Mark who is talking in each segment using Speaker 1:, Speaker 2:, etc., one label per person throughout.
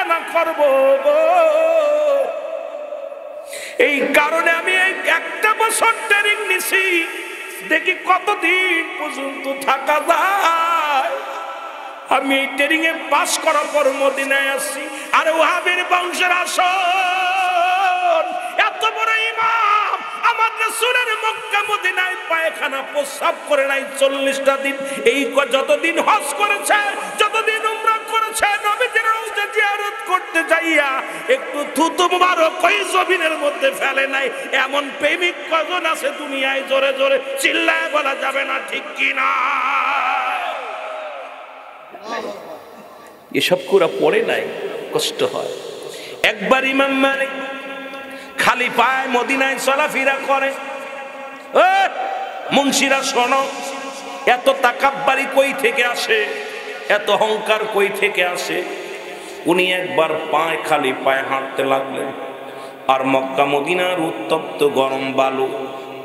Speaker 1: পায়খানা করব গো। এই কারণে আমি একটা বছর ট্রেনিং নিছি, দেখি কতদিন পর্যন্ত থাকা যায়। আমি এই ট্রেনিং এ পাস করার পর মদিনায় আসছি। আর ওয়াহাবির বংশের আসন, এত বড় ইমাম আমার রাসূলের মক্কা মদিনায় পায়খানা প্রস্রাব করে নাই 40টা দিন। এই যতদিন হজ করেছে, যতদিন উমরা করেছে, নবীজির রওজা জিয়ারত করতে যাইয়া একটু থুতু মুবারক ওই জমিনের মধ্যে ফেলে নাই। এমন প্রেমিক কজন আছে দুনিয়ায়? জোরে জোরে চিল্লায় বলা যাবে না, ঠিক কি না? এসব কুরা পড়ে নাই, কষ্ট হয়। একবার ইমাম মালিক খালি পায়ে মদিনায় চলাফেরা করে। মুন্সিরা শোনো, এত তাকাব্বারি কই থেকে আসে, এত অহংকার কই থেকে আসে? উনি একবার পায়ে খালি পায়ে হাঁটতে লাগলেন, আর মক্কা মদিনার উত্তপ্ত গরম বালু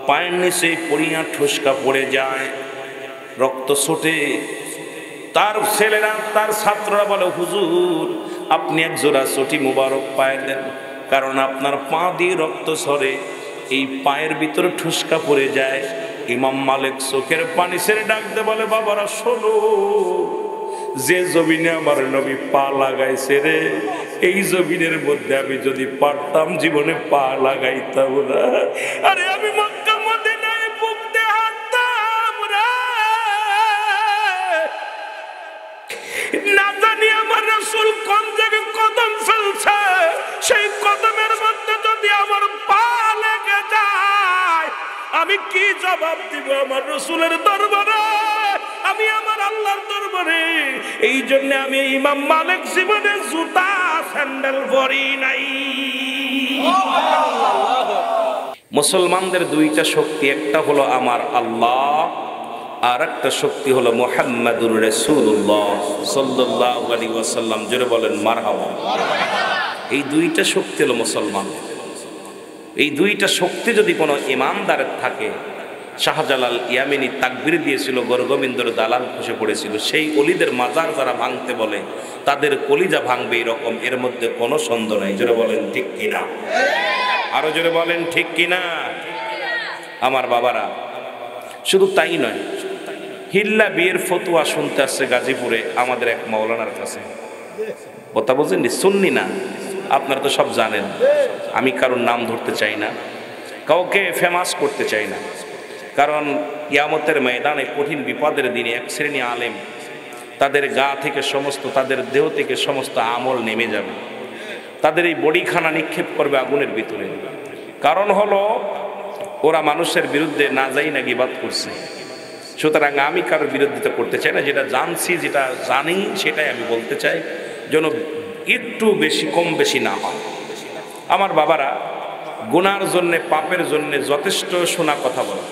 Speaker 1: পায়ের নিচে পড়িয়া ঠুসকা পড়ে যায়, রক্ত ছোটে। তার ছেলেরা, তার ছাত্ররা বলে, হুজুর আপনি এক জোড়া চটি মুবারক পায়ে দেন, কারণ আপনার পা দিয়ে রক্ত ঝরে, এই পায়ের ভিতরে ঠুসকা পড়ে যায়। ইমাম মালিক চোখের পানি ছেড়ে ডাকতে বলে, বাবারা শোনো, যে জমিনে আমার নবী পা লাগাইছে রে, এই জমিনের মধ্যে আমি যদি পারতাম জীবনে পা লাগাইতাম না। আরে আমি মক্কা মদিনায় বুক দিয়ে হাঁটতাম রে, না জানি আমার রাসূল কোন জায়গায় কদম ফেলছে, সেই কদমের মধ্যে যদি আমার পা লেগে যায় আমি কি জবাব দিব আমার রাসূলের দরবারে, আমি আমার আল্লাহর দরবারে? এই জন্য আমি ইমাম মালিক জীবনে জুতা স্যান্ডেল পরি নাই। মুসলমানদের দুইটা শক্তি, একটা হলো আমার আল্লাহ, আর একটা শক্তি হলো মুহাম্মাদুর রাসূলুল্লাহ সাল্লাল্লাহু আলাইহি ওয়াসাল্লাম। জোরে বলেন মারহাবা। এই দুইটা শক্তি হলো মুসলমান। এই দুইটা শক্তি যদি কোনো ইমানদারের থাকে, শাহজালাল ইয়ামিনী তাকবীর দিয়েছিল, গরগোবিন্দর দালাল খসে পড়েছিল, সেই অলিদের মাজার যারা ভাঙতে বলে তাদের কলিজা ভাঙবে এরকম, এর মধ্যে কোনো সন্দেহ নাই। জোরে বলেন ঠিক কিনা? আরো জোরে বলেন ঠিক কিনা? আমার বাবারা, শুধু তাই নয়, হিল্লা বিয়ের ফতুয়া শুনতে আসছে গাজীপুরে আমাদের এক মাওলানার কাছে। কথা বলছেন, সুন্নি না, আপনারা তো সব জানেন, আমি কারোর নাম ধরতে চাই না, কাউকে ফেমাস করতে চাই না, কারণ কিয়ামতের ময়দানে কঠিন বিপদের দিনে এক শ্রেণী আলেম, তাদের গা থেকে সমস্ত, তাদের দেহ থেকে সমস্ত আমল নেমে যাবে, তাদের এই বডিখানা নিক্ষেপ করবে আগুনের ভিতরে। কারণ হলো ওরা মানুষের বিরুদ্ধে না যাই না গীবাত করছে। সুতরাং আমি কারোর বিরোধিতা করতে চাই না, যেটা জানছি, যেটা জানি সেটাই আমি বলতে চাই, যেন একটু বেশি কম বেশি না হয়। আমার বাবারা, গুনার জন্যে, পাপের জন্যে যথেষ্ট শোনা কথা বলা,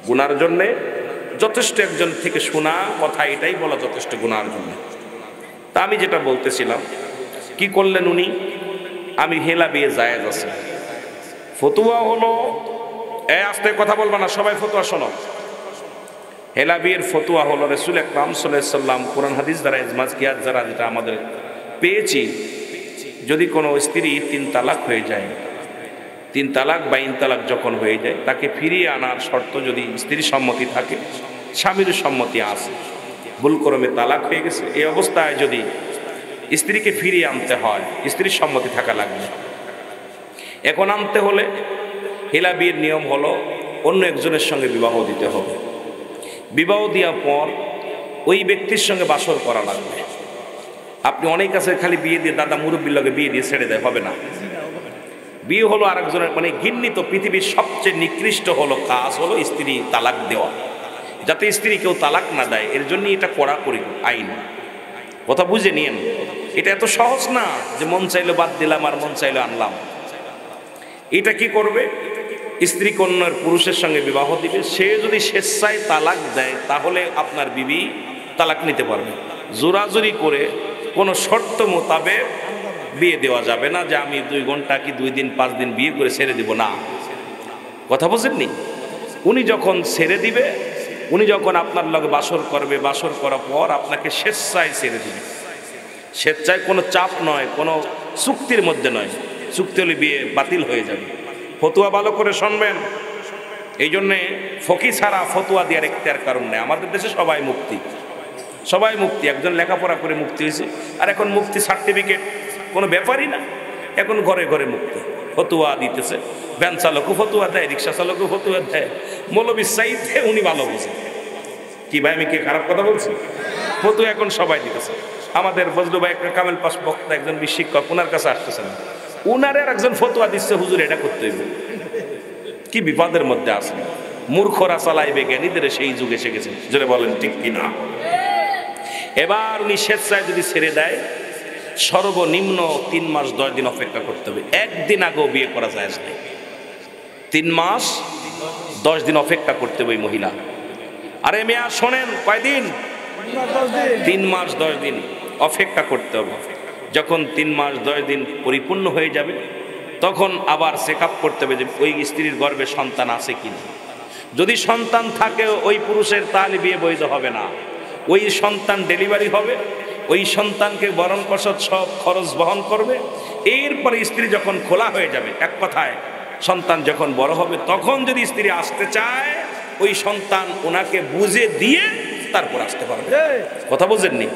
Speaker 1: গুনার জন্যে যথেষ্ট একজন থেকে শোনা কথা, এটাই বলা যথেষ্ট গুনার জন্য। তা আমি যেটা বলতেছিলাম, কি করলেন উনি? আমি হেলা বিয়ে জায়েজ আছে, ফতুয়া হলো, আস্তে কথা বলবো না, সবাই ফতুয়া শোনো। হেলা বিয়ের ফতুয়া হলো রাসূল আকরাম সাল্লাল্লাহু আলাইহি ওয়াসাল্লাম কোরআন হাদিস দ্বারা, ইজমাজ কিয়াস দ্বারা, যেটা আমাদের পেয়েছি, যদি কোনো স্ত্রী 3 তালাক হয়ে যায়, 3 তালাক বা ইনতালাক যখন হয়ে যায়, তাকে ফিরিয়ে আনার শর্ত যদি স্ত্রীর সম্মতি থাকে, স্বামীর সম্মতি আছে, ভুলক্রমে তালাক হয়ে গেছে, এই অবস্থায় যদি স্ত্রীকে ফিরিয়ে আনতে হয়, স্ত্রীর সম্মতি থাকা লাগবে। এখন আনতে হলে হেলা বিয়ের নিয়ম হলো অন্য একজনের সঙ্গে বিবাহ দিতে হবে। বিবাহ দেওয়ার পর ওই ব্যক্তির সঙ্গে বাসর করা লাগবে। আপনি অনেক আছে খালি বিয়ে দিয়ে, দাদা মুরব্বীর লগে বিয়ে দিয়ে ছেড়ে দেয়, হবে না। বিয়ে হলো আরেকজনের, মানে ঘৃণিত, পৃথিবীর সবচেয়ে নিকৃষ্ট হলো কাজ হলো স্ত্রী তালাক দেওয়া, যাতে স্ত্রী কেউ তালাক না দেয়, এর জন্য এটা কড়াকড়ি আইন। কথা বুঝে নিন, এটা এত সহজ না যে মন চাইলো বাদ দিলাম আর মন চাইলো আনলাম। এটা কি করবে? স্ত্রী কন্যার পুরুষের সঙ্গে বিবাহ দিবে, সে যদি স্বেচ্ছায় তালাক দেয় তাহলে আপনার বিবি তালাক নিতে পারবে। জোরাজুরি করে কোনো শর্ত মোতাবেক বিয়ে দেওয়া যাবে না, যে আমি 2 ঘন্টা কি 2 দিন 5 দিন বিয়ে করে ছেড়ে দিব না। কথা বুঝেননি? উনি যখন ছেড়ে দিবে, উনি যখন আপনার লগে বাসর করবে, বাসর করার পর আপনাকে স্বেচ্ছায় ছেড়ে দিবে। স্বেচ্ছায় কোনো চাপ নয়, কোনো চুক্তির মধ্যে নয়। চুক্তি হলে বিয়ে বাতিল হয়ে যাবে। ফতুয়া ভালো করে শুনবেন। এই জন্যে ফকি ছাড়া ফতুয়া দেওয়ার এখতিয়ার কারণ নেই। আমাদের দেশে সবাই মুক্তি, সবাই মুক্তি। একজন লেখাপড়া করে মুক্তি হয়েছে, আর এখন মুক্তি সার্টিফিকেট কোনো ব্যাপারই না। এখন ঘরে ঘরে মুক্তি, ফতুয়া দিতেছে। ভ্যান চালকও ফতুয়া দেয়, রিক্সা চালকও ফতুয়া দেয়। মৌলবী সাইদে উনি ভালো বুঝে। কি ভাই, আমি কি খারাপ কথা বলছি? ফতুয়া এখন সবাই দিতেছে। আমাদের ফজলু ভাই একটা কামেল পাস বক্তা, একজন শিক্ষক, ওনার কাছে আসতেছেন, উনার আর একজন ফতুয়া দিচ্ছে, হুজুর এটা করতে হইবে। কি বিপদের মধ্যে আছে। মূর্খরা চালাইবে জ্ঞানীদের সেই যুগ এসে গেছে, যেটা বলেন ঠিক কিনা? এবার উনি স্বেচ্ছায় যদি ছেড়ে দেয়, সর্বনিম্ন 3 মাস 10 দিন অপেক্ষা করতে হবে। একদিন আগেও বিয়ে করা যায় না। 3 মাস 10 দিন অপেক্ষা করতে হবে মহিলা। আরে মেয়া শোনেন, কয়দিন? 3 মাস 10 দিন অপেক্ষা করতে হবে। যখন 3 মাস 10 দিন পরিপূর্ণ হয়ে যাবে, তখন আবার চেক আপ করতে হবে যে ওই স্ত্রীর গর্ভে সন্তান আছে কিনা। যদি সন্তান থাকে ওই পুরুষের, তাহলে বিয়ে বৈধ হবে না। ওই সন্তান ডেলিভারি হবে, ওই সন্তানকে বরণ পোষণ সব খরচ বহন করবে। এরপরে স্ত্রী যখন খোলা হয়ে যাবে, এক কথায় সন্তান যখন বড় হবে, তখন যদি স্ত্রী আসতে চায়, ওই সন্তান ওনাকে বুঝে দিয়ে তারপর আসতে পারবে। কথা বুঝেননি?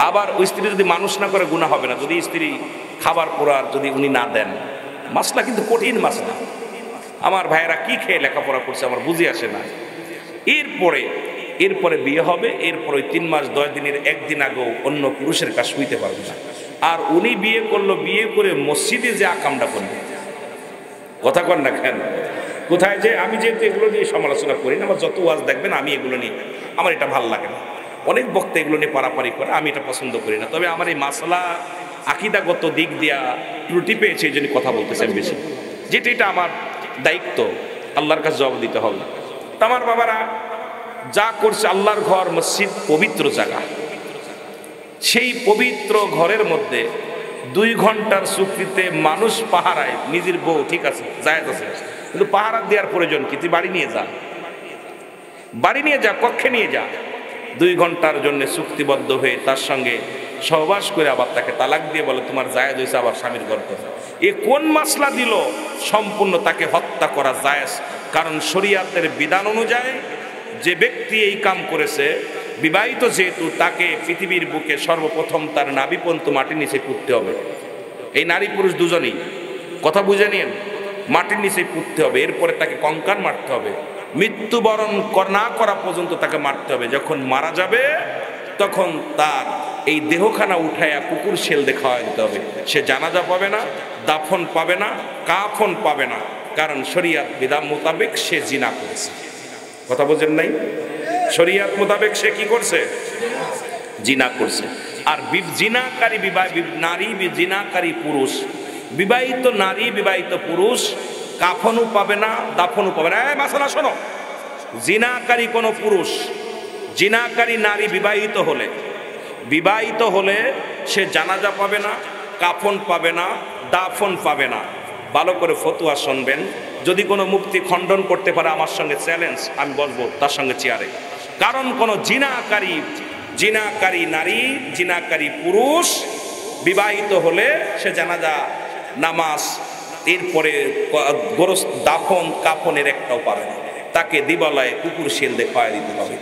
Speaker 1: আবার ওই স্ত্রী যদি মানুষ না করে গুনাহ হবে না। যদি স্ত্রী খাবার পড়ার যদি উনি না দেন, মাসলা কিন্তু কঠিন মাসলা। আমার ভাইয়েরা কি খেয়ে লেখাপড়া করছে আমার বুঝে আসে না। এরপরে বিয়ে হবে। এরপরে 3 মাস 10 দিনের একদিন আগেও অন্য পুরুষের কাছে শুইতে পারবে না। আর উনি বিয়ে করলো, বিয়ে করে মসজিদে যে আকামটা করবে, কথা কন না কেন? কোথায় যে আমি যেহেতু এগুলো নিয়ে সমালোচনা করি না, আমার যত ওয়াজ দেখবেন আমি এগুলো নিয়ে, আমার এটা ভালো লাগে না। অনেক বক্তা এগুলো নিয়ে পারাপারি করে, আমি এটা পছন্দ করি না। তবে আমার এই মাসলা আকিদাগত দিক দিয়া ত্রুটি পেয়েছে, এই জন্য কথা বলতেছেন বেশি, যেটা এটা আমার দায়িত্ব, আল্লাহর কাছে জবাব দিতে হবে। আমার বাবারা যা করছে, আল্লাহর ঘর মসজিদ পবিত্র জায়গা, সেই পবিত্র ঘরের মধ্যে 2 ঘন্টার চুক্তিতে মানুষ পাহারায় নিজের বউ, ঠিক আছে জায়েজ আছে, কিন্তু পাহারা দেওয়ার প্রয়োজন কি? তুই বাড়ি নিয়ে যা, বাড়ি নিয়ে যা, কক্ষে নিয়ে যা। 2 ঘন্টার জন্য চুক্তিবদ্ধ হয়ে তার সঙ্গে সহবাস করে আবার তাকে তালাক দিয়ে বলে তোমার জায়েজ হয়েছে, আবার স্বামীর ঘর করে। এ কোন মাসলা দিল? সম্পূর্ণ তাকে হত্যা করা জায়েজ। কারণ শরীয়তের বিধান অনুযায়ী যে ব্যক্তি এই কাম করেছে, বিবাহিত যেহেতু, তাকে পৃথিবীর বুকে সর্বপ্রথম তার নাভিপন্ত মাটির নিচে পুঁততে হবে। এই নারী পুরুষ দুজনেই, কথা বুঝে নিন, মাটির নিচে পুঁততে হবে। এরপরে তাকে কঙ্কাল মারতে হবে, মৃত্যুবরণ না করা পর্যন্ত তাকে মারতে হবে। যখন মারা যাবে তখন তার এই দেহখানা উঠাইয়া কুকুর শেল দিয়ে খাওয়া দিতে হবে। সে জানাজা পাবে না, দাফন পাবে না, কাফন পাবে না, কারণ শরীয়ত বিধান মোতাবেক সে জিনা করেছে। কথা বোঝেন নাই? শরীয়ত মোতাবেক সে কি করছে? জিনা করছে। আর জিনাকারী নারী, জিনাকারী পুরুষ, বিবাহিত নারী, বিবাহিত পুরুষ কাফনও পাবে না, দাফনও পাবে না। এই মাসালা শোনো, জিনাকারী কোনো পুরুষ, জিনাকারী নারী বিবাহিত হলে সে জানাজা পাবে না, কাফন পাবে না, দাফন পাবে না। ভালো করে ফতুয়া শুনবেন। যদি কোনো মুফতি খণ্ডন করতে পারে আমার সঙ্গে চ্যালেঞ্জ, আমি বলবো তার সঙ্গে চেয়ারে। কারণ কোনো জিনাকারী নারী, জিনাকারী পুরুষ বিবাহিত হলে সে জানাজা, নামাজ, এরপরে গোরস, দাফন, কাফনের একটাও পাবে না। তাকে দিবালয়ে কুকুর শেল দিয়ে খাওয়া দিতে হবে।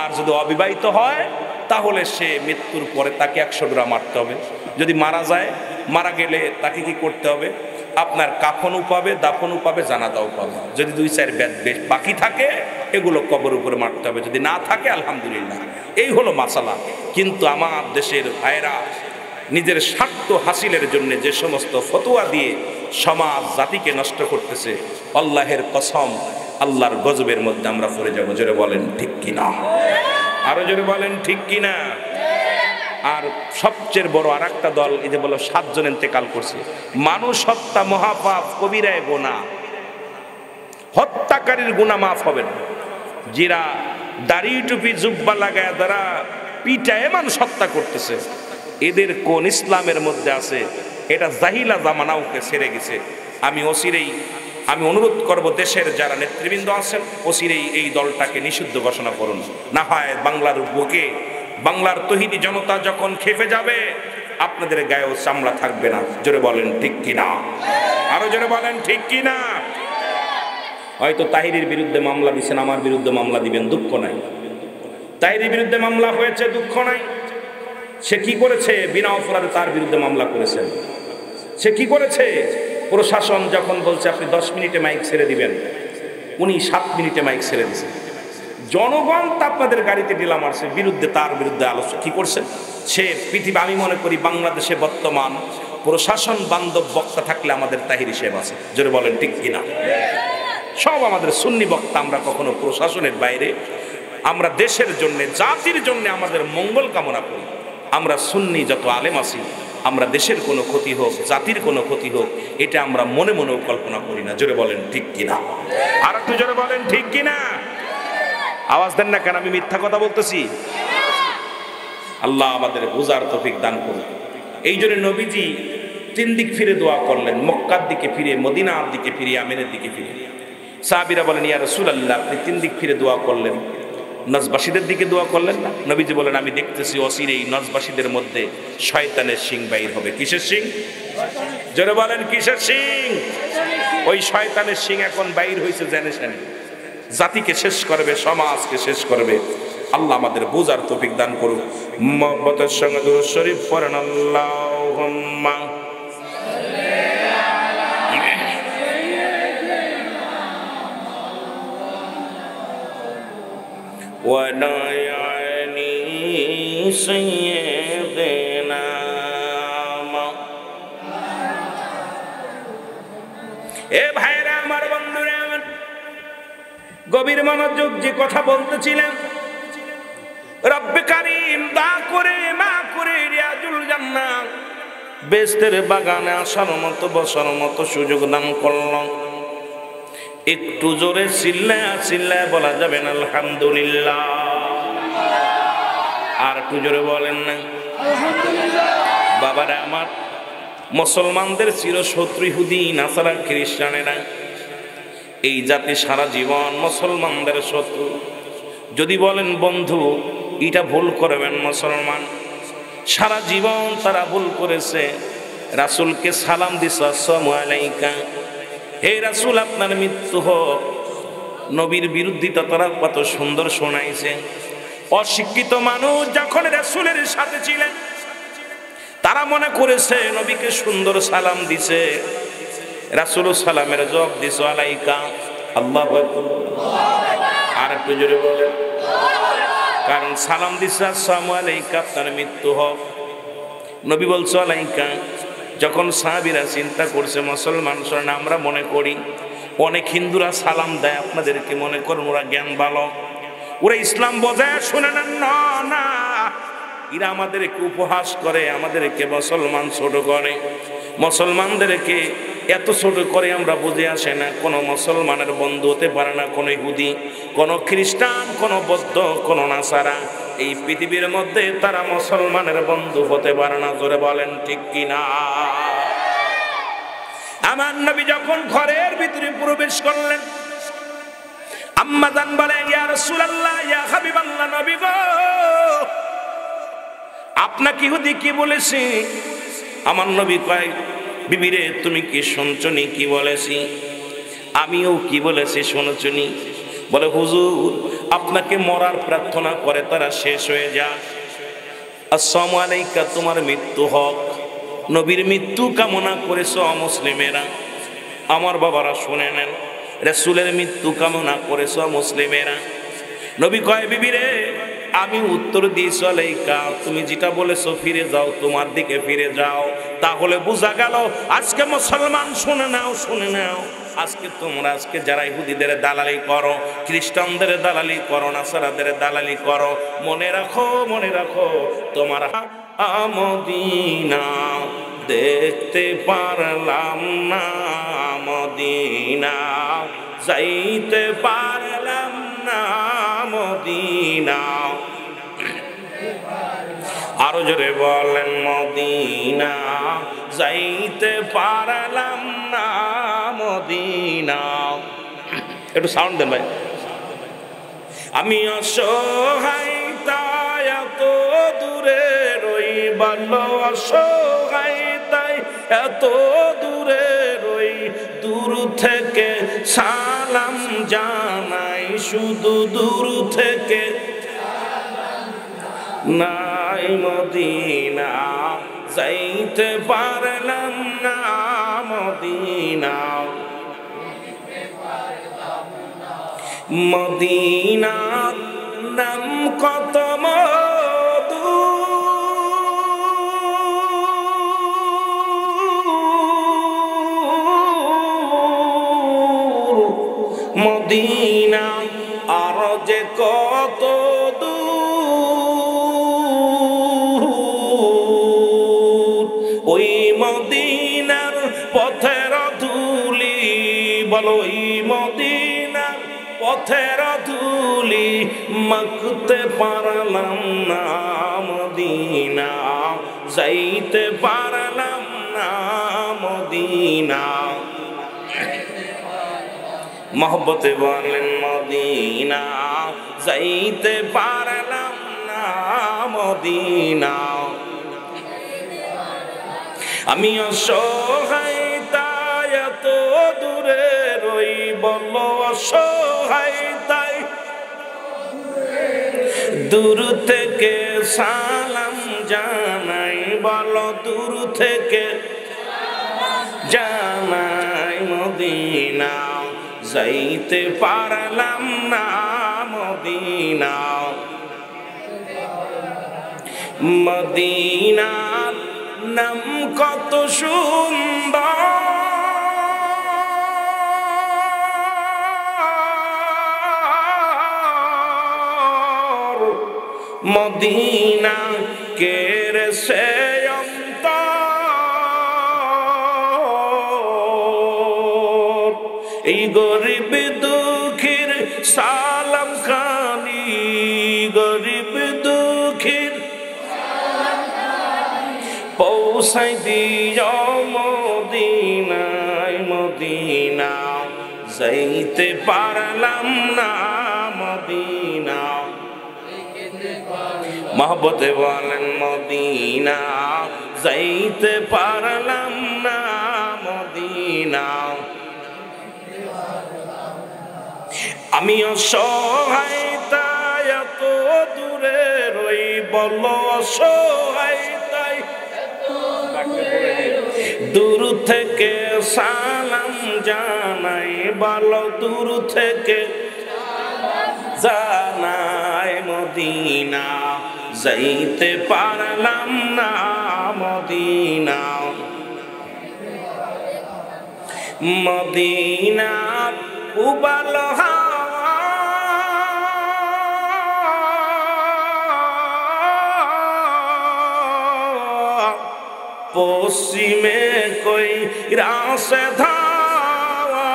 Speaker 1: আর যদি অবিবাহিত হয় তাহলে সে মৃত্যুর পরে তাকে 100 ডোরা মারতে হবে। যদি মারা যায়, মারা গেলে তাকে কি করতে হবে? আপনার কাফনও পাবে, দাফনও পাবে, জানাজাও পাবে। যদি 2-4 বেশ বাকি থাকে, এগুলো কবর উপরে মারতে হবে। যদি না থাকে আলহামদুলিল্লাহ। এই হলো মাসালা। কিন্তু আমার দেশের ভাইরা নিজের স্বার্থ হাসিলের জন্য যে সমস্ত ফতোয়া দিয়ে সমাজ জাতিকে নষ্ট করতেছে, আল্লাহের কসম, আল্লাহর গজবের মধ্যে আমরা পড়ে যাবো। জোরে বলেন ঠিক কিনা? আরো জোরে বলেন ঠিক কিনা? আর সবচেয়ে বড় আর একটা দল, এই যে বলো 7 জন ইন্তেকাল করছে। মানুষ হত্যা মহাপাপ, কবিরায় গুনাহ। হত্যাকারীর গুনাহ মাফ হবে না। যারা দাড়ি টুপি জুব্বা লাগায় দ্বারা পিটায় মানুষ হত্যা করতেছে, এদের কোন ইসলামের মধ্যে আছে? এটা জাহিলা জামানাওকে ছেড়ে গেছে। আমি অনুরোধ করব, দেশের যারা নেতৃবৃন্দ আছেন, অচিরেই এই দলটাকে নিষিদ্ধ ঘোষণা করুন। না হয় বাংলার বুকে বাংলার তহিদি জনতা যখন খেপে যাবে, আপনাদের গায়েও চামড়া থাকবে না। জোরে বলেন ঠিক কিনা, আরো জোরে বলেন ঠিক কিনা। হয়তো তাহিরির বিরুদ্ধে মামলা দিচ্ছেন, আমার বিরুদ্ধে মামলা দিবেন, দুঃখ নাই। তাহিরির বিরুদ্ধে মামলা হয়েছে, দুঃখ নাই। সে কি করেছে? বিনা অপরাধে তার বিরুদ্ধে মামলা করেছেন। সে কি করেছে? প্রশাসন যখন বলছে আপনি 10 মিনিটে মাইক ছেড়ে দিবেন, উনি 7 মিনিটে মাইক ছেড়ে দিয়েছেন। জনগণ তা আপনাদের গাড়িতে ঢিলা মারছে, বিরুদ্ধে তার বিরুদ্ধে আলোচনা কি করছে সে। পৃথিবী, আমি মনে করি বাংলাদেশে বর্তমান প্রশাসন বান্ধব বক্তা থাকলে আমাদের তাহিরি সাহেব আছে। জোরে বলেন ঠিক কিনা। সব আমাদের সুন্নি বক্তা, আমরা কখনো প্রশাসনের বাইরে। আমরা দেশের জন্য, জাতির জন্য আমাদের মঙ্গল কামনা করি। আমরা সুন্নি যত আলেম আছি, আমরা দেশের কোনো ক্ষতি হোক, জাতির কোনো ক্ষতি হোক, এটা আমরা মনে মনেও কল্পনা করি না। জোরে বলেন ঠিক কিনা, আর একটু জোরে বলেন ঠিক কিনা। আওয়াজ দেন না কেন? আমি মিথ্যা কথা বলতেছি? আল্লাহ আমাদের বুঝার তৌফিক দান করুন। এই জন্য নবীজি 3 দিক ফিরে দোয়া করলেন, মক্কার দিকে ফিরে, মদিনার দিকে ফিরে, আমিনের দিকে ফিরে। সাহাবীরা বলেন, ইয়া রাসূলুল্লাহ, আপনি 3 দিক ফিরে দোয়া করলেন, নজবাসীদের দিকে দোয়া করলেন না? নবীজি বলেন, আমি দেখতেছি অচিরেই নজবাসীদের মধ্যে শয়তানের শিং বাইর হবে। কিসের শিং? জোরে বলেন কিসের শিং? ওই শয়তানের শিং এখন বাইর হয়েছে জেনে শুনে, জাতিকে শেষ করবে, সমাজকে শেষ করবে। আল্লাহ আমাদের বুঝার তৌফিক দান করুক। মুহাব্বতের সঙ্গে দুরূদ শরীফ পড়েন, আল্লাহুম্মা ওয়া নায়ানি সাইয়্যিদিনা। এ ভাইরা আমার, বন্ধুরা আমার, গভীর মনোযোগ যে কথা বলতেছিলেন, রব্বে কারীম দা করে মা করে রিয়াজুল জান্নাত বেহেশতের বাগানে আসার মতো, বসার মতো সুযোগ দান করলেন। একটু জোরে চিল্লায়া চিল্লায়া বলা যাবে না আলহামদুলিল্লাহ? আর একটু জোরে বলেন না আলহামদুলিল্লাহ? বাবারা আমার, মুসলমানদের চিরশত্রু ইহুদি, নাসারা, খ্রিস্টানেরা, এই জাতি সারা জীবন মুসলমানদের শত্রু। যদি বলেন বন্ধু এটা ভুল করবেন, মুসলমান সারা জীবন তারা ভুল করেছে। রাসূলকে সালাম দিছে, আসসালামু আলাইকা, হে রাসূল আপনার মৃত্যু হোক। নবীর বিরুদ্ধিতা তারা কত সুন্দর শোনাইছে। অশিক্ষিত মানুষ যখন রাসূলের সাথে ছিলেন, তারা মনে করেছে নবীকে সুন্দর সালাম দিছে। রাসূল সালামের জবাব দিছে আলাইকা। আল্লাহু আকবার। আর একটু জোরে বলেন। কারণ সালাম দিছে আসসালামু আলাইকা, আপনার মৃত্যু হোক। নবী বলছে আলাইকা। যখন সাহাবীরা চিন্তা করছে মুসলমান শোনেন, আমরা মনে করি অনেক হিন্দুরা সালাম দেয়, আপনাদেরকে মনে করেন ওরা জ্ঞান ভালো, ওরা ইসলাম বোঝায়, শুনে নেন না, না, এরা আমাদেরকে উপহাস করে, আমাদেরকে মুসলমান ছোট করে, মুসলমানদেরকে এত ছোট করে আমরা বুঝে আসে না। কোনো মুসলমানের বন্ধু হতে পারে না কোনো ইহুদি, কোনো খ্রিস্টান, কোনো বৌদ্ধ, কোনো নাসারা। এই পৃথিবীর মধ্যে তারা মুসলমানের বন্ধু হতে পারে না। জোরে বলেন ঠিক কিনা। আমার নবী যখন ঘরের ভিতরে প্রবেশ করলেন, আম্মা জান বলেন, ইয়া রাসূলুল্লাহ, ইয়া হাবিবাল্লাহ, নবী গো, আপনাকে ইহুদি কি বলেছে? আমার নবী কয়, বিবিরে তুমি কি শুনছনি কি বলেছি? আমিও কি বলেছি শুনছনি? বলে হুজুর, আপনাকে মরার প্রার্থনা করে তারা শেষ হয়ে যায়। আসসালামু আলাইকা, তোমার মৃত্যু হোক। নবীর মৃত্যু কামনা করেছ মুসলিমেরা। আমার বাবারা শুনে নেন, রাসূলের মৃত্যু কামনা করেছ মুসলিমেরা। নবী কয়, বিবিরে আমি উত্তর দিয়েছি আলাইকা, তুমি যেটা বলেছো ফিরে যাও, তোমার দিকে ফিরে যাও। তাহলে বোঝা গেল আজকে মুসলমান, শুনে নাও, শুনে নাও, আজকে তোমরা আজকে যারা ইহুদিদের দালালি করো, খ্রিস্টানদের দালালি করো, নাসারাদের দালালি করো, মনে রাখো, মনে রাখো, তোমার মদিনা দেখতে পারলাম না, মদিনা যাইতে পারলাম না, মদিনা। আরো জোরে বলেন, মদিনা যাইতে পারলাম না, মদিনা। একটু সাউন্ড দেন ভাই। আমি অসহায় তাই এত দূরে রইব, ভালো অসহায় তাই এত দূরে রই, দূর থেকে সালাম জানাই, শুধু দূর থেকে নাই মদিনা যাইতে পারলাম না, মদিনা মদিনার নাম কত মধু, মদিনা আর যে কত দূর, ওই মদিনার পথের ধুলি, বলো ওই মদিনার পথের ধুলি মাখতে পারলাম না, মদিনা যাইতে পারলাম না, মদিনা মহব্বতে বলেন মদিনা যাইতে পারলাম না, মদিনা আমি অসহায় তাই এত দূরে রই, বলো অসহায় তাই দূর থেকে সালাম জানাই, বলো দূর থেকে জানাই, মদিনা যাইতে পারলাম না, মদিনা মদিনার নাম কত সুন্দর, মদিনা কের সে অন্তর, এই গরিব দুঃখীর সালাম খানি, গরিব দুঃখীর পৌঁছাই দিও মদিনায়, মদিনা যাইতে পারলাম না, মদিনা মহব্বতে বলেন মদিনা যাইতে পারলাম না, মদিনা আমি অসহায় তাই এত দূরে রই, বলো অসহায় তাই দূর থেকে সালাম জানাই, বলো দূর থেকে জানাই, মদিনা যাইতে পারলাম না, মদিনা মদিনা উবাল পশ্চিমে কই রাসে ধাওয়া,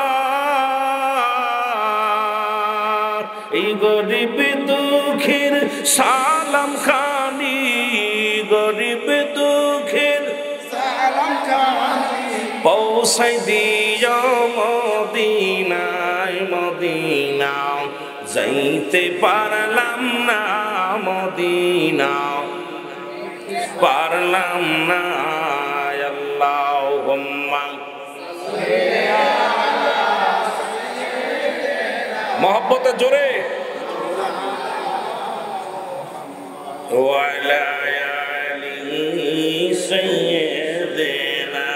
Speaker 1: এই গরিব দুঃখীর সালাম খানি, গরিব দুঃখীর সালাম খানি পৌঁছাই দিও মদিনায়, মদিনা যাইতে পারলাম না, মদিনা পারলাম না, আল্লাহুম্মা মহব্বতে জোরে ওয়ালা আলি সাইয়্যিদিনা,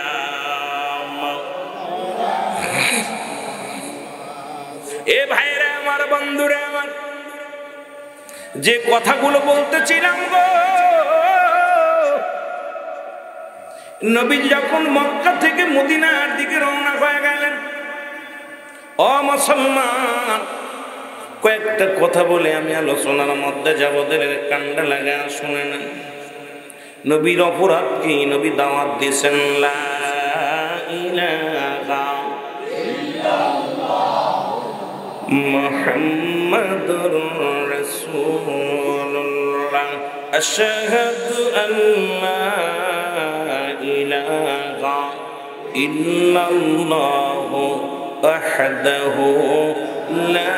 Speaker 1: এ ভাইরা আমার, বন্ধুরা আমার, যে কথাগুলো বলতেছিলাম গো, নবী যখন মক্কা থেকে মদিনার দিকে রওনা হয়ে গেলেন, ও মুসলমান, কয়েকটা কথা বলে আমি আলোচনার মধ্যে যাব, কান্ডা লাগা শুনে না। নবীর অপরাধ কি? নবী দাওয়াত দিয়েছেন লা ইলাহা ইল্লাল্লাহ মুহাম্মাদুর রাসূলুল্লাহ, আশহাদু আল্লা ইলাহা ইল্লাল্লাহ ওয়াহদাহু লা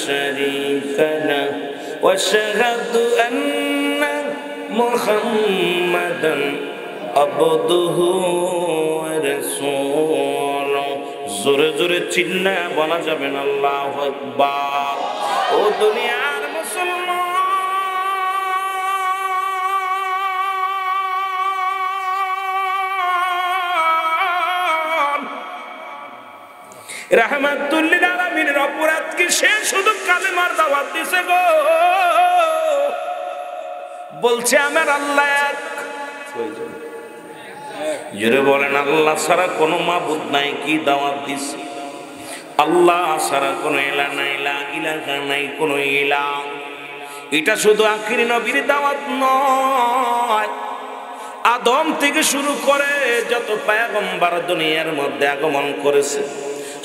Speaker 1: শারীকা লাহু ওয়া আশহাদু আন্না মুহাম্মাদান আবদুহু ওয়া রাসূলুহু। জোরে জোরে চিল্লায়া বলা যাবে না আল্লাহু আকবার। ও দুনিয়ার মুসলমান, রাহমাতুল লিল আলামিনের অপরাধ কি? সে শুধু কালেমার দাওয়াত দিছে গো, বলছে আমার আল্লাহ এক। জোরে বলেন আল্লাহ ছাড়া কোনো মাবুদ নাই, কি দাওয়াত দিছে? আল্লাহ ছাড়া কোনো ইলাহা নাই, কোনো ইলাহ। এটা শুধু আখিরি নবীর দাওয়াত নয়, আদম থেকে শুরু করে যত পয়গম্বর দুনিয়ার মধ্যে আগমন করেছে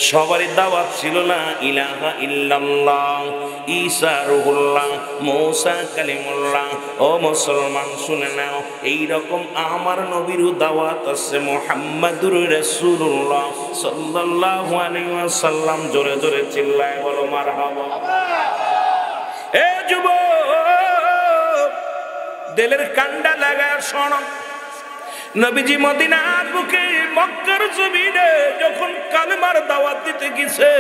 Speaker 1: সবারই দাওয়াত ছিল লা ইলাহা ইল্লাল্লাহ, ঈসা রূহুল্লাহ, মূসা কালিমুল্লাহ। ও মুসলমান শুনে নাও, এই রকম আমার নবীরও দাওয়াত আছে, মুহাম্মাদুর রাসূলুল্লাহ সাল্লাল্লাহু আলাইহি ওয়াসাল্লাম। জোরে জোরে চিল্লায় বলো মারহাবা। এ যুবক, দিলের কান্ডা লাগায় শোনো, নবীজি মদিনার বুকে মক্কার জমিনে যখন কালেমার দাওয়াত দিতে গেছে,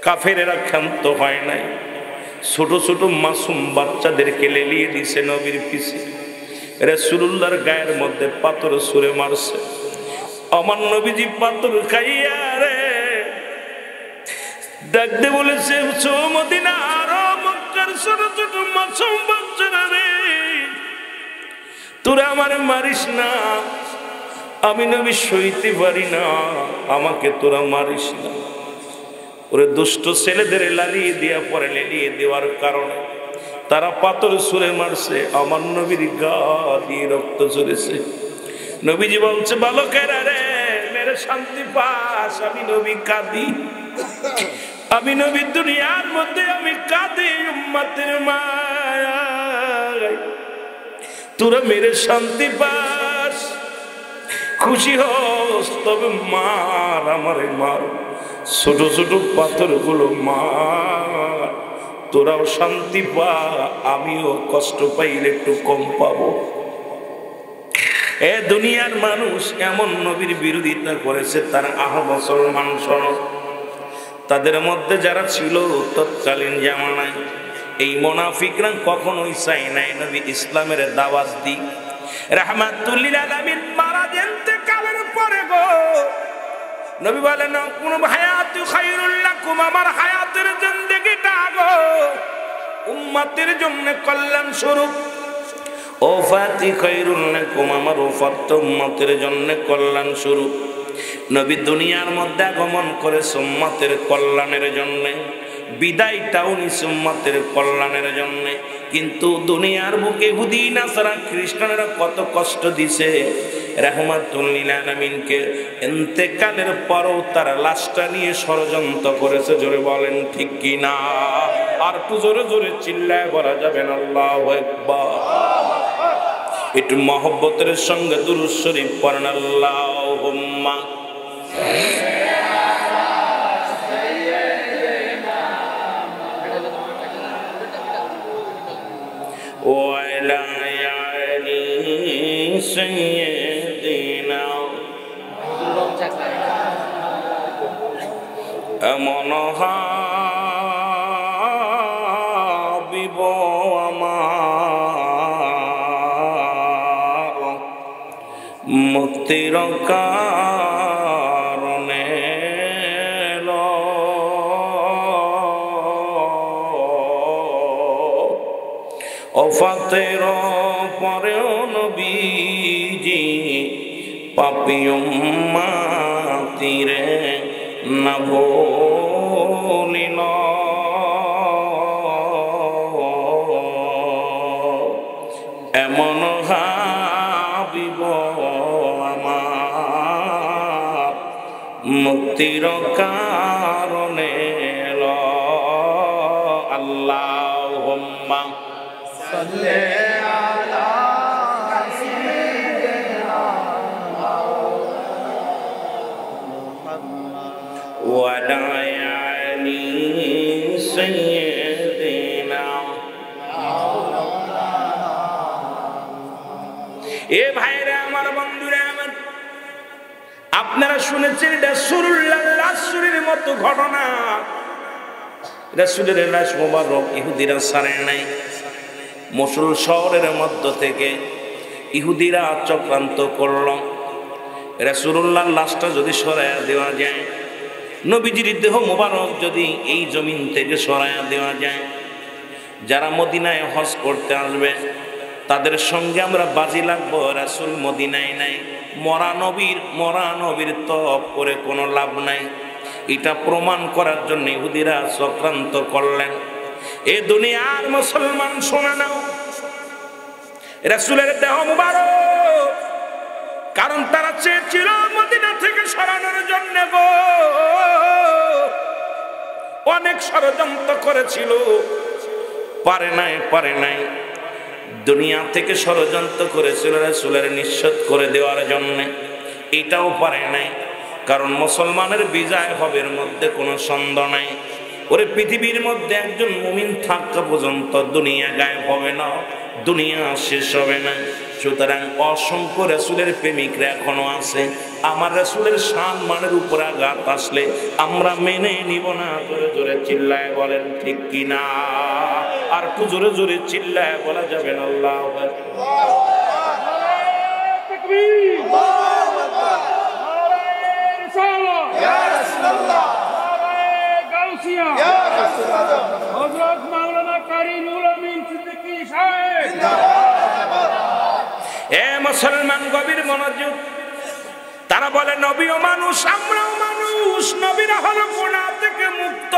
Speaker 1: কাফেরেরা ক্ষান্ত হয় নাই। ছোট ছোট মাসুম বাচ্চাদেরকে লেলিয়ে দিছে নবীর পিছে। রাসূলুল্লাহর গায়ের মধ্যে পাথর ছুঁড়ে মারছে। আমার নবীজি পাথর খাইয়া রে ডাকতে বলেছে, মদিনার মক্কার ছোট ছোট মাসুম বাচ্চারা রে, তোরা আমারে মারিস না, আমি নবী সইতে পারি না, আমাকে তোরা মারিস না। ওরে দুষ্ট ছেলেদের লালিয়ে দিয়া পরে লেলিয়ে দেওয়ার কারণে তারা পাথর ছুঁড়ে মারছে, আমার নবীর গা দিয়ে রক্ত ঝরেছে। নবীজি বলছে, বালকেরা রে, মেরে শান্তি পাস, আমি নবী কাঁদি, আমি নবী দুনিয়ার মধ্যে আমি কাঁদি উম্মতের মায়ায়, তোরা মেরে শান্তি পাস, খুশি হস, তবে মার, আমারে মার, ছোট ছোট পাথরগুলো মার, তোরাও শান্তি পা, আমিও কষ্ট পাইলে একটু কম পাবো। এ দুনিয়ার মানুষ এমন নবীর বিরোধিতা করেছে, তার মুসলমান শোনো, তাদের মধ্যে যারা ছিল তৎকালীন জামানায়, এই মুনাফিকরা কখনোই চাই নাই নবী ইসলামের দাওয়াত দি। রাহমাতুল লিল আলামিন মারা ইন্তেকালের পরে গো নবী বলেন, কোন হায়াতু খায়রুল লাকুম, আমার হায়াতের জিন্দেগিটা গো উম্মতের জন্য কল্যাণ স্বরূপ, ওফাতি খায়রুল লাকুম, আমার ওফাত উম্মতের জন্য কল্যাণ স্বরূপ। নবী দুনিয়ার মধ্যে আগমন করে উম্মতের কল্যাণের জন্য, বিদায়টাও নিছে উম্মতের কল্যাণের জন্য। কিন্তু দুনিয়ার বুকে ইহুদি নাসারা খ্রিস্টানেরা কত কষ্ট দিছে রাহমাতুল লিল আলামিনকে, ইন্তেকালের পরও তারা লাশটা নিয়ে ষড়যন্ত্র করেছে। জোরে বলেন ঠিক কি না? আর একটু জোরে জোরে চিল্লায় বলা যাবেন আল্লাহু আকবার। একটু মহব্বতের সঙ্গে দুরূদ শরীফ পড়েন, আল্লাহুম্মা وعلى آل سيدنا এমন হাবিব আমার মুক্তির কারণে ওফাতের পরেও নবীজি পাপী উম্মতিরে না ভুলিল। এমন হাবিব আমার মুক্তির কারণে আল্লাহুম্মা সাল্লি আলা সাইয়্যিদিনা মুহাম্মদ ওয়া আলা আলি সাইয়্যিদিনা এ ভাইরা আমার, বন্ধুরা আমার, আপনারা শুনেছেন রাসূলুল্লাহ রাসূলের মতো ঘটনা। রাসূলের লাশ মোবারক ইহুদিরা ছাড়ে নাই। মসুল শহরের মধ্য থেকে ইহুদিরা চক্রান্ত করল, রাসূলুল্লাহর লাশটা যদি সরাইয়া দেওয়া যায়, নবীজির দেহ মোবারক যদি এই জমিন থেকে সরাইয়া দেওয়া যায়, যারা মদিনায় হজ করতে আসবে তাদের সঙ্গে আমরা বাজি লাগবো। রাসূল মদিনায় নাই, মরা নবীর তপ করে কোনো লাভ নাই। এটা প্রমাণ করার জন্য ইহুদিরা চক্রান্ত করলেন। এ দুনিয়ার মুসলমান শোনা নাও, রাসূলের দেহ মুবারক, কারণ তারা চেয়েছিল মদিনা থেকে সরানোর জন্য গো, অনেক ষড়যন্ত্র করেছিল, পারে নাই। দুনিয়া থেকে ষড়যন্ত্র করেছিল রাসূলের নিঃশেষ করে দেওয়ার জন্য, এটাও পারে নাই। কারণ মুসলমানের বিজয় হবে এর মধ্যে কোনো সন্দেহ নাই। ওরে পৃথিবীর মধ্যে একজন মুমিন থাকা পর্যন্ত দুনিয়া গায়েব হবে না, দুনিয়া শেষ হবে না। সুতরাং অসংখ্য রাসূলের প্রেমিকরা এখনো আছে। আমার রাসূলের সম্মানের উপর আঘাত আসলে আমরা মেনে নিব না। জোরে জোরে চিল্লায় বলেন ঠিক কিনা? আর একটু জোরে জোরে চিল্লায় বলা যাবে না আল্লাহু আকবার। এ মুসলমান গভীর মনোযোগ। তারা বলে নবীও মানুষ, আমরাও মানুষ, নবীরা হলো গুনাহ থেকে মুক্ত,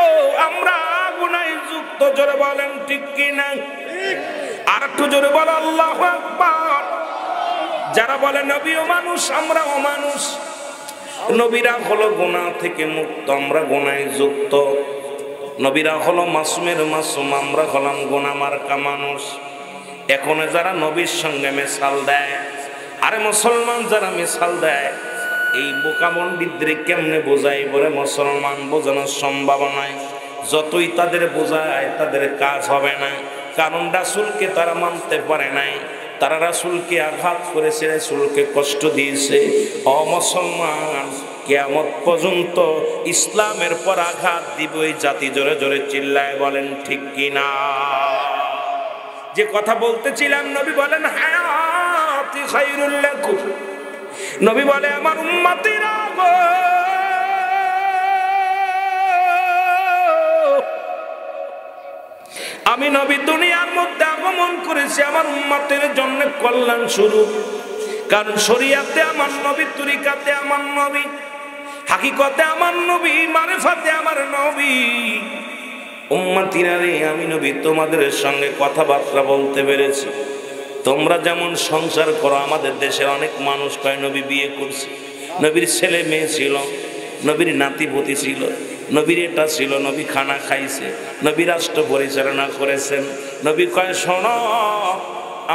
Speaker 1: আমরা গুনাহে যুক্ত। জোরে বলেন ঠিক কিনা? আর একটু জোরে বলো আল্লাহু আকবার। যারা বলে নবীও মানুষ, আমরাও মানুষ, নবীরা হলো গুনাহ থেকে মুক্ত, আমরা গুনাহে যুক্ত। নবীরা হলো মাসুমের মাসুম, আমরা হলাম গুনাহ মার্কা মানুষ। এখন যারা নবীর সঙ্গে মেশাল দেয়, আরে মুসলমান যারা মেশাল দেয়, এই বোকা পণ্ডিতদের কেমনে বোঝাই বলে মুসলমান বোঝানোর সম্ভাবনায়। যতই তাদের বোঝায় তাদের কাজ হবে না, কারণ রাসূলকে তারা মানতে পারে নাই। তারা রাসূলকে আঘাত করেছে, রাসূলকে কষ্ট দিয়েছে। ও মুসলমান, কিয়ামত পর্যন্ত ইসলামের পর আঘাত দিব এই জাতি। জোরে জোরে চিল্লায় বলেন ঠিক কিনা? যে কথা বলতেছিলাম, নবী বলেন হায়াতি খায়রুল লাকুম। নবী বলে আমার উম্মতিরা গো, আমি নবী দুনিয়ার মধ্যে আগমন করেছি আমার উম্মতের জন্য কল্যাণ স্বরূপ। কারণ শরীয়তে আমার নবী, তরিকাতে আমার নবী, হাকিকতে আমার নবী, মারিফাতে আমার নবী। উম্মতিরা রে, আমি নবী তোমাদের সঙ্গে কথাবার্তা বলতে পেরেছি। তোমরা যেমন সংসার করো, আমাদের দেশের অনেক মানুষ কয় নবী বিয়ে করছে, নবীর ছেলে মেয়ে ছিল, নবীর নাতিপতি ছিল, নবীর এটা ছিল, নবী খানা খাইছে, নবী রাষ্ট্র পরিচালনা করেছেন। নবী কয় শোনো,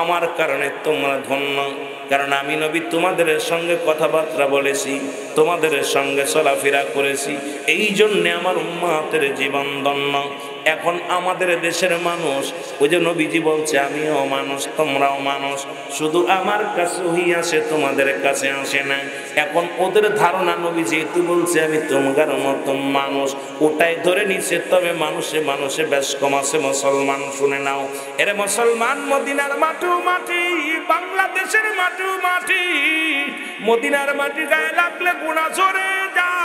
Speaker 1: আমার কারণে তোমরা ধন্য, কারণ আমি নবী তোমাদের সঙ্গে কথাবার্তা বলেছি, তোমাদের সঙ্গে চলাফেরা করেছি, এই জন্যে আমার উম্মতের জীবন ধন্য। এখন আমাদের দেশের মানুষ, ওই যে নবীজি বলছে আমিও মানুষ, তোমরাও মানুষ, শুধু আমার কাছে ওহী আসে, তোমাদের কাছে আসে না। এখন ওদের ধারণা নবী যেহেতু বলছে আমি তোমার মতো মানুষ, ওটাই ধরে নিছে। তবে মানুষে বেশ কম আছে। মুসলমান শুনে নাও, এরে মুসলমান, মদিনার মাটিও মাটি, বাংলাদেশের মাটিও মাটি, মদিনার মাটি গায়ে লাগলে গুনাহ ঝরে যায়,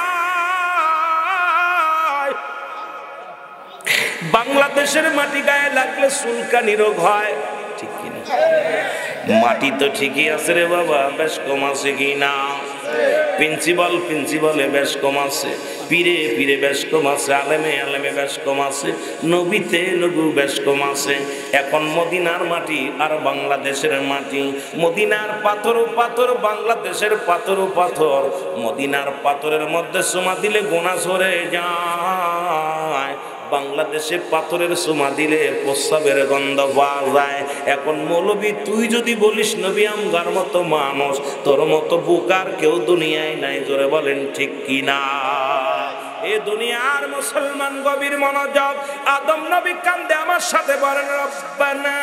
Speaker 1: বাংলাদেশের মাটি গায়ে লাগলে চুলকানি রোগ হয়। ঠিক কিনা? মাটি তো ঠিকই আছে রে বাবা, বেশ কম আছে কিনা? প্রিন্সিপালে বেশ কম আছে, পীরে বেশ কম আছে, আলেমে বেশ কম আছে, নবীতে নবী বেশ কম আছে। এখন মদিনার মাটি আর বাংলাদেশের মাটি, মদিনার পাথর, বাংলাদেশের পাথর। মদিনার পাথরের মধ্যে চুমা দিলে গোনা ঝরে যায়, বাংলাদেশে পাথরের চুমা দিলে প্রস্রাবের গন্ধ পাওয়া যায়। এখন মৌলবী তুই যদি বলিস নবী আমগার মতো মানুষ, তোর মতো বুকার কেউ দুনিয়ায় নাই। জোরে বলেন ঠিক কিনা? এ দুনিয়ার মুসলমান গভীর মনোযোগ। আদম নবী কান্দে, আমার সাথে বলেন রব্বানা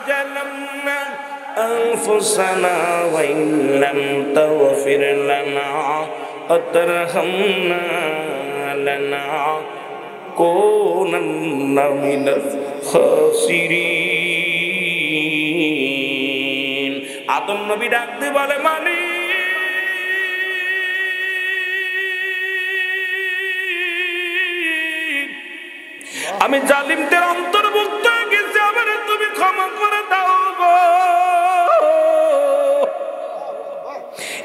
Speaker 1: জালামনা أنفسنا وإن لم تغفر لنا وترحمنا لنكونن من الخاسرين আদম নবী ডাক দিয়ে বলে মালিক আমি জালিমদের অন্তর্ভুক্ত হয়ে গেছি আমারে তুমি ক্ষমা করে দাও গো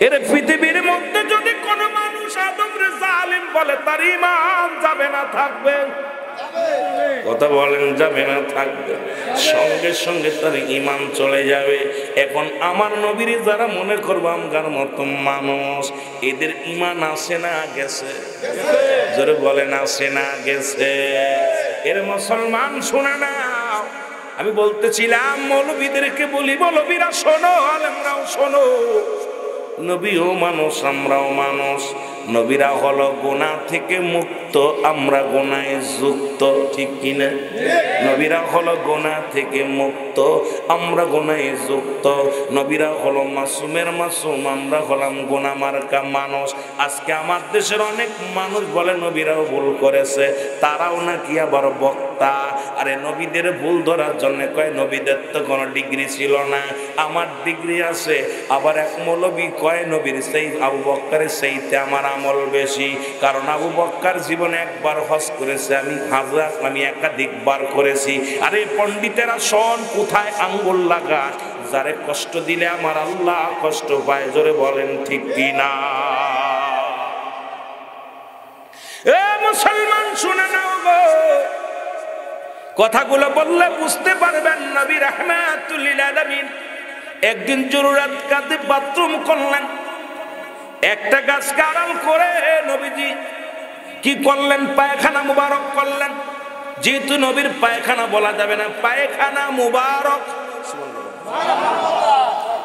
Speaker 1: এর পৃথিবীর মধ্যে যদি কোনো মানুষ আদমরে জালিম বলে তার ঈমান যাবে না থাকবে কথা বলেন যাবে না থাকবে সঙ্গে সঙ্গে তার ঈমান চলে যাবে এখন আমার নবীর যারা মনে করবো আমগার মতো মানুষ এদের ঈমান আসে না গেছে জোরে বলেন আসে না গেছে এর মুসলমান শুনে না আমি বলতেছিলাম মৌলবীদেরকে বলি মৌলবীরা শোনো আলেমরাও শোনো নবীও মানুষ আমরাও মানুষ নবীরা হলো গুনাহ থেকে মুক্ত আমরা গুনাহে যুক্ত ঠিক কিনা নবীরা হলো গুনাহ থেকে মুক্ত আমরা গুনাহে যুক্ত নবীরা হলো মাসুমের মাসুম আমরা হলাম গুনাহ মার্কা মানুষ আজকে আমার দেশের অনেক মানুষ বলে নবীরাও ভুল করেছে তারাও নাকি আবার বক্তা আরে নবীদের ভুল ধরার জন্য কয় নবীদের তো কোনো ডিগ্রি ছিল না আমার ডিগ্রি আছে আবার এক মৌলবী কয় নবীর সেই আবু বক্করের সেইতে আমার আমল বেশি কারণ আবু বক্কর জীবনে একবার হজ করেছে আমি একাধিকবার করেছি আরে পণ্ডিতেরা শোন কোথায় আঙ্গুল লাগা যারে কষ্ট দিলে আমার আল্লাহ কষ্ট পায় জোরে বলেন ঠিক কিনা এ মুসলমান শুনে নাও গো কথাগুলো বললে বুঝতে পারবেন নবী রাহমাতুল লিল আলামিন একদিন জরুরত কাঁদে বাথরুম করলেন একটা গাছকে আড়াল করে নবীজি কি করলেন পায়খানা মুবারক করলেন যেহেতু নবীর পায়খানা বলা যাবে না পায়খানা মুবারক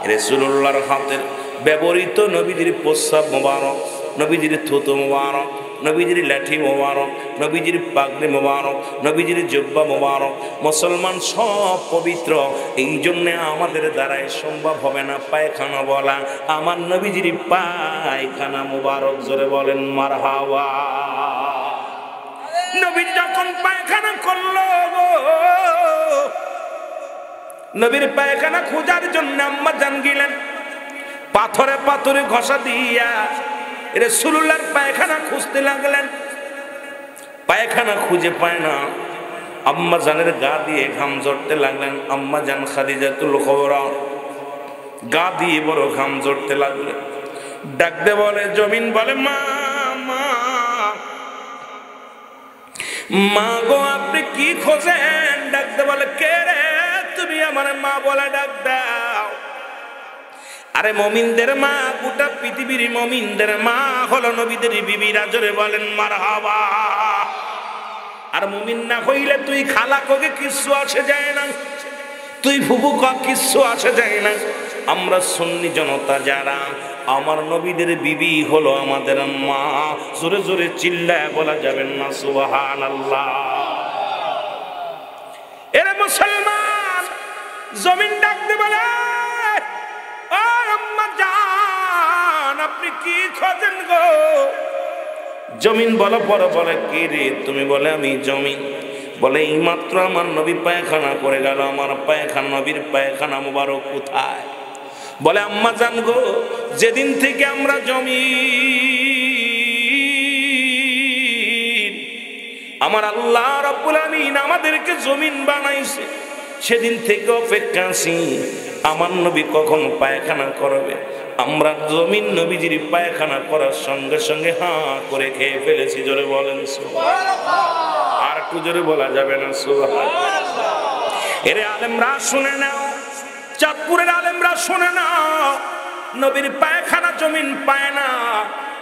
Speaker 1: রাসূলুল্লাহর হাতের ব্যবহৃত নবীজির প্রস্রাব মুবারক নবীজির থুতু মুবারক নবীজির লাঠি মোবারক নবীজির পাগড়ি মোবারক নবীজির জুব্বা মোবারক মুসলমান সব পবিত্র এই জন্য আমাদের দ্বারাই সম্ভব হবে না পায়খানা বলা আমার নবীজির পায়খানা মোবারক জোরে বলেন মারহাবা নবী যখন পায়খানা করলো নবীর পায়খানা খোঁজার জন্য আম্মা জান গেলেন পাথরে পাথরে ঘষা দিয়া রাসূলুল্লাহর পায়খানা খুঁজতে লাগলেন পায়খানা খুঁজে পায় না আম্মা জানের গা দিয়ে ঘাম ঝরতে লাগলেন আম্মা জান খাদিজাতুল কুবরা গা দিয়ে বড় ঘাম ঝরতে লাগলেন ডাকতে বলে জমিন বলে মা মা মা গো আপনি কি খোঁজেন ডাকতে বলে কে রে তুমি আমার মা বলে ডাক দাও আরে মুমিনদের মা গোটা পৃথিবীর মুমিনদের মা হলো নবীদের বিবিরা জোরে বলেন মারহাবা আর মুমিন না হইলে তুই খালা কোকে কিছু আসে যায় না তুই ফুফু ক কিছু আসে যায় না আমরা সুন্নি জনতা যারা আমার নবীদের বিবি হলো আমাদের মা জোরে জোরে চিল্লায় বলা যাবেন না সুবহানাল্লাহ এরে মুসলমান জমিন ডাকতে বলে আপনি কি খোঁজেন গো জমিন বলো পরে বলে কি রে তুমি বলে আমি জমিন বলে এই মাত্র আমার নবী পায়খানা করে গেল আমার পায়খানা নবীর পায়খানা মুবারক কোথায় বলে আম্মা জান গো যেদিন থেকে আমরা জমিন আমার আল্লাহ রাব্বুল আমিন আমাদেরকে জমিন বানাইছে সেদিন থেকে অপেক্ষা আছি আমার নবী কখন পায়খানা করবে আমরা জমিন নবীজির পায়খানা করার সঙ্গে সঙ্গে হাঁ করে খেয়ে ফেলেছি জোরে বলেন সুবহানাল্লাহ আর একটু জোরে বলা যাবে না সুবহানাল্লাহ এরে আলেমরা শুনে নাও চাঁদপুরের আলেমরা শুনে নাও নবীর পায়খানা জমিন পায় না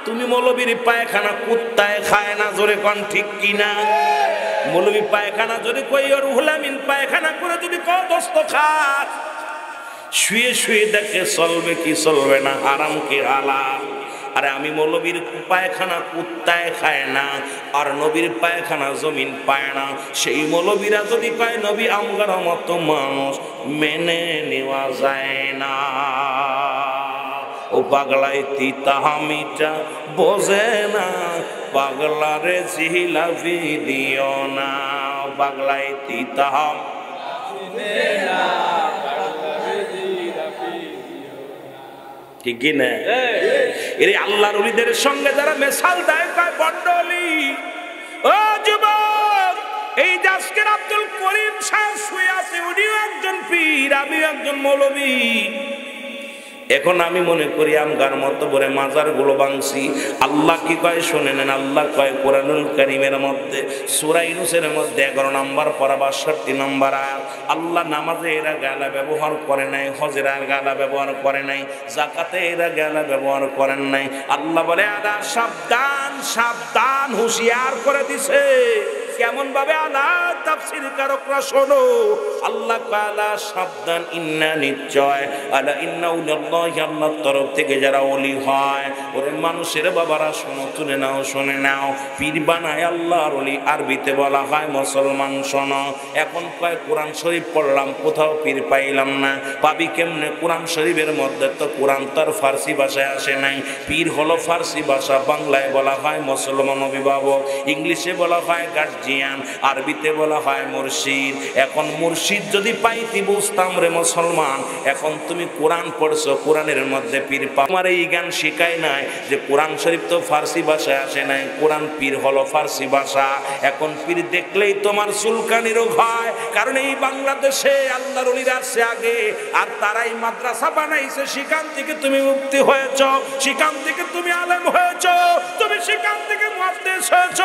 Speaker 1: তুমি মৌলবীর পায়খানা কুত্তায় খায় না জোরে কোন ঠিক কিনা মৌলবী পায়খানা যদি কই রুহুল আমিন পায়খানা করে যদি কো দোস্ত খাস শুয়ে শুয়ে দেখে চলবে কি চলবে না হারাম কি হালাল আরে আমি মৌলবীর পায়খানা কুত্তায় খায় না, আর নবীর পায়খানা জমিন পায় না। সেই মৌলবীরা যদি কয় নবী আমগার মতো মানুষ, মেনে নেওয়া যায় না। ও পাগলাই তিতা মিঠা বোঝে না, পাগলারে জিলাপি দিও না। পাগলাই তিতা ঠিক না? এর আল্লাহর ওলিদের সঙ্গে যারা মেশাল দেয় কয় বন্ডলি। ও যুবক, এই যে আজকের আব্দুল করিম সাহেব শুয়ে আছে, উনিও একজন পীর, আমিও একজন মৌলবী। এখন আমি মনে করি আমগার মতো করে মাজার গুলো ভাঙছি। আল্লাহ কি কয় শুনে নেন। আল্লাহ কয় কোরআনুল কারীমের মধ্যে সূরা ইউনূসের মধ্যে 11 নম্বর পারা 62 নম্বর আয়াত, আল্লাহ নামাজে এরা গালা ব্যবহার করে নাই, হজের গালা ব্যবহার করে নাই, যাকাতে এরা গালা ব্যবহার করেন নাই। আল্লাহ বলে আলা সাবধান সাবধান, হুঁশিয়ার করে দিছে। কেমন ভাবে? আলা তাফসীর কারকরা শোনো, আল্লাহ তাআলা সাবধান, ইন্না নিশ্চয়, আলা ইন্না উল্লাহি, আল্লাহর তরফ থেকে যারা ওলি হয়। ওরে মানুষের বাবারা শোনো, শুনে নাও, শুনে নাও। পীর বানায় আল্লাহর ওলি, আরবিতে বলা হয় মুসলমান। শোনো, এখন কয় কোরআন শরীফ পড়লাম, কোথাও পীর পাইলাম না। পাবি কেমনে? কোরআন শরীফের মধ্যে তো কোরআন তার ফার্সি ভাষায় আসে নাই। পীর হলো ফার্সি ভাষা, বাংলায় বলা হয় মুসলমান অভিভাবক, ইংলিশে বলা হয় গার্জিয়ান, আরবিতে বলা হয় মুর্শিদ। এখন মুর্শিদ যদি পাইতি বুঝতাম রে মুসলমান। এখন তুমি কোরআন পড়ছো, কোরআনের মধ্যে পীর পাও। আমার এই জ্ঞান শিখায় নাই যে কোরআন শরীফ তো ফার্সি ভাষায় আসে নাই, কোরআন পীর হলো ফার্সি ভাষা। এখন পীর দেখলেই তোমার চুলকানি রোগ হয়, কারণ এই বাংলাদেশে আল্লাহর ওলিরা আসছে আগে, আর তারাই মাদ্রাসা বানাইছে। সেখান থেকে তুমি মুক্তি হয়েছ, সেখান থেকে তুমি আলেম হয়েছ, তুমি সেখান থেকে মুহাদ্দিস হয়েছ।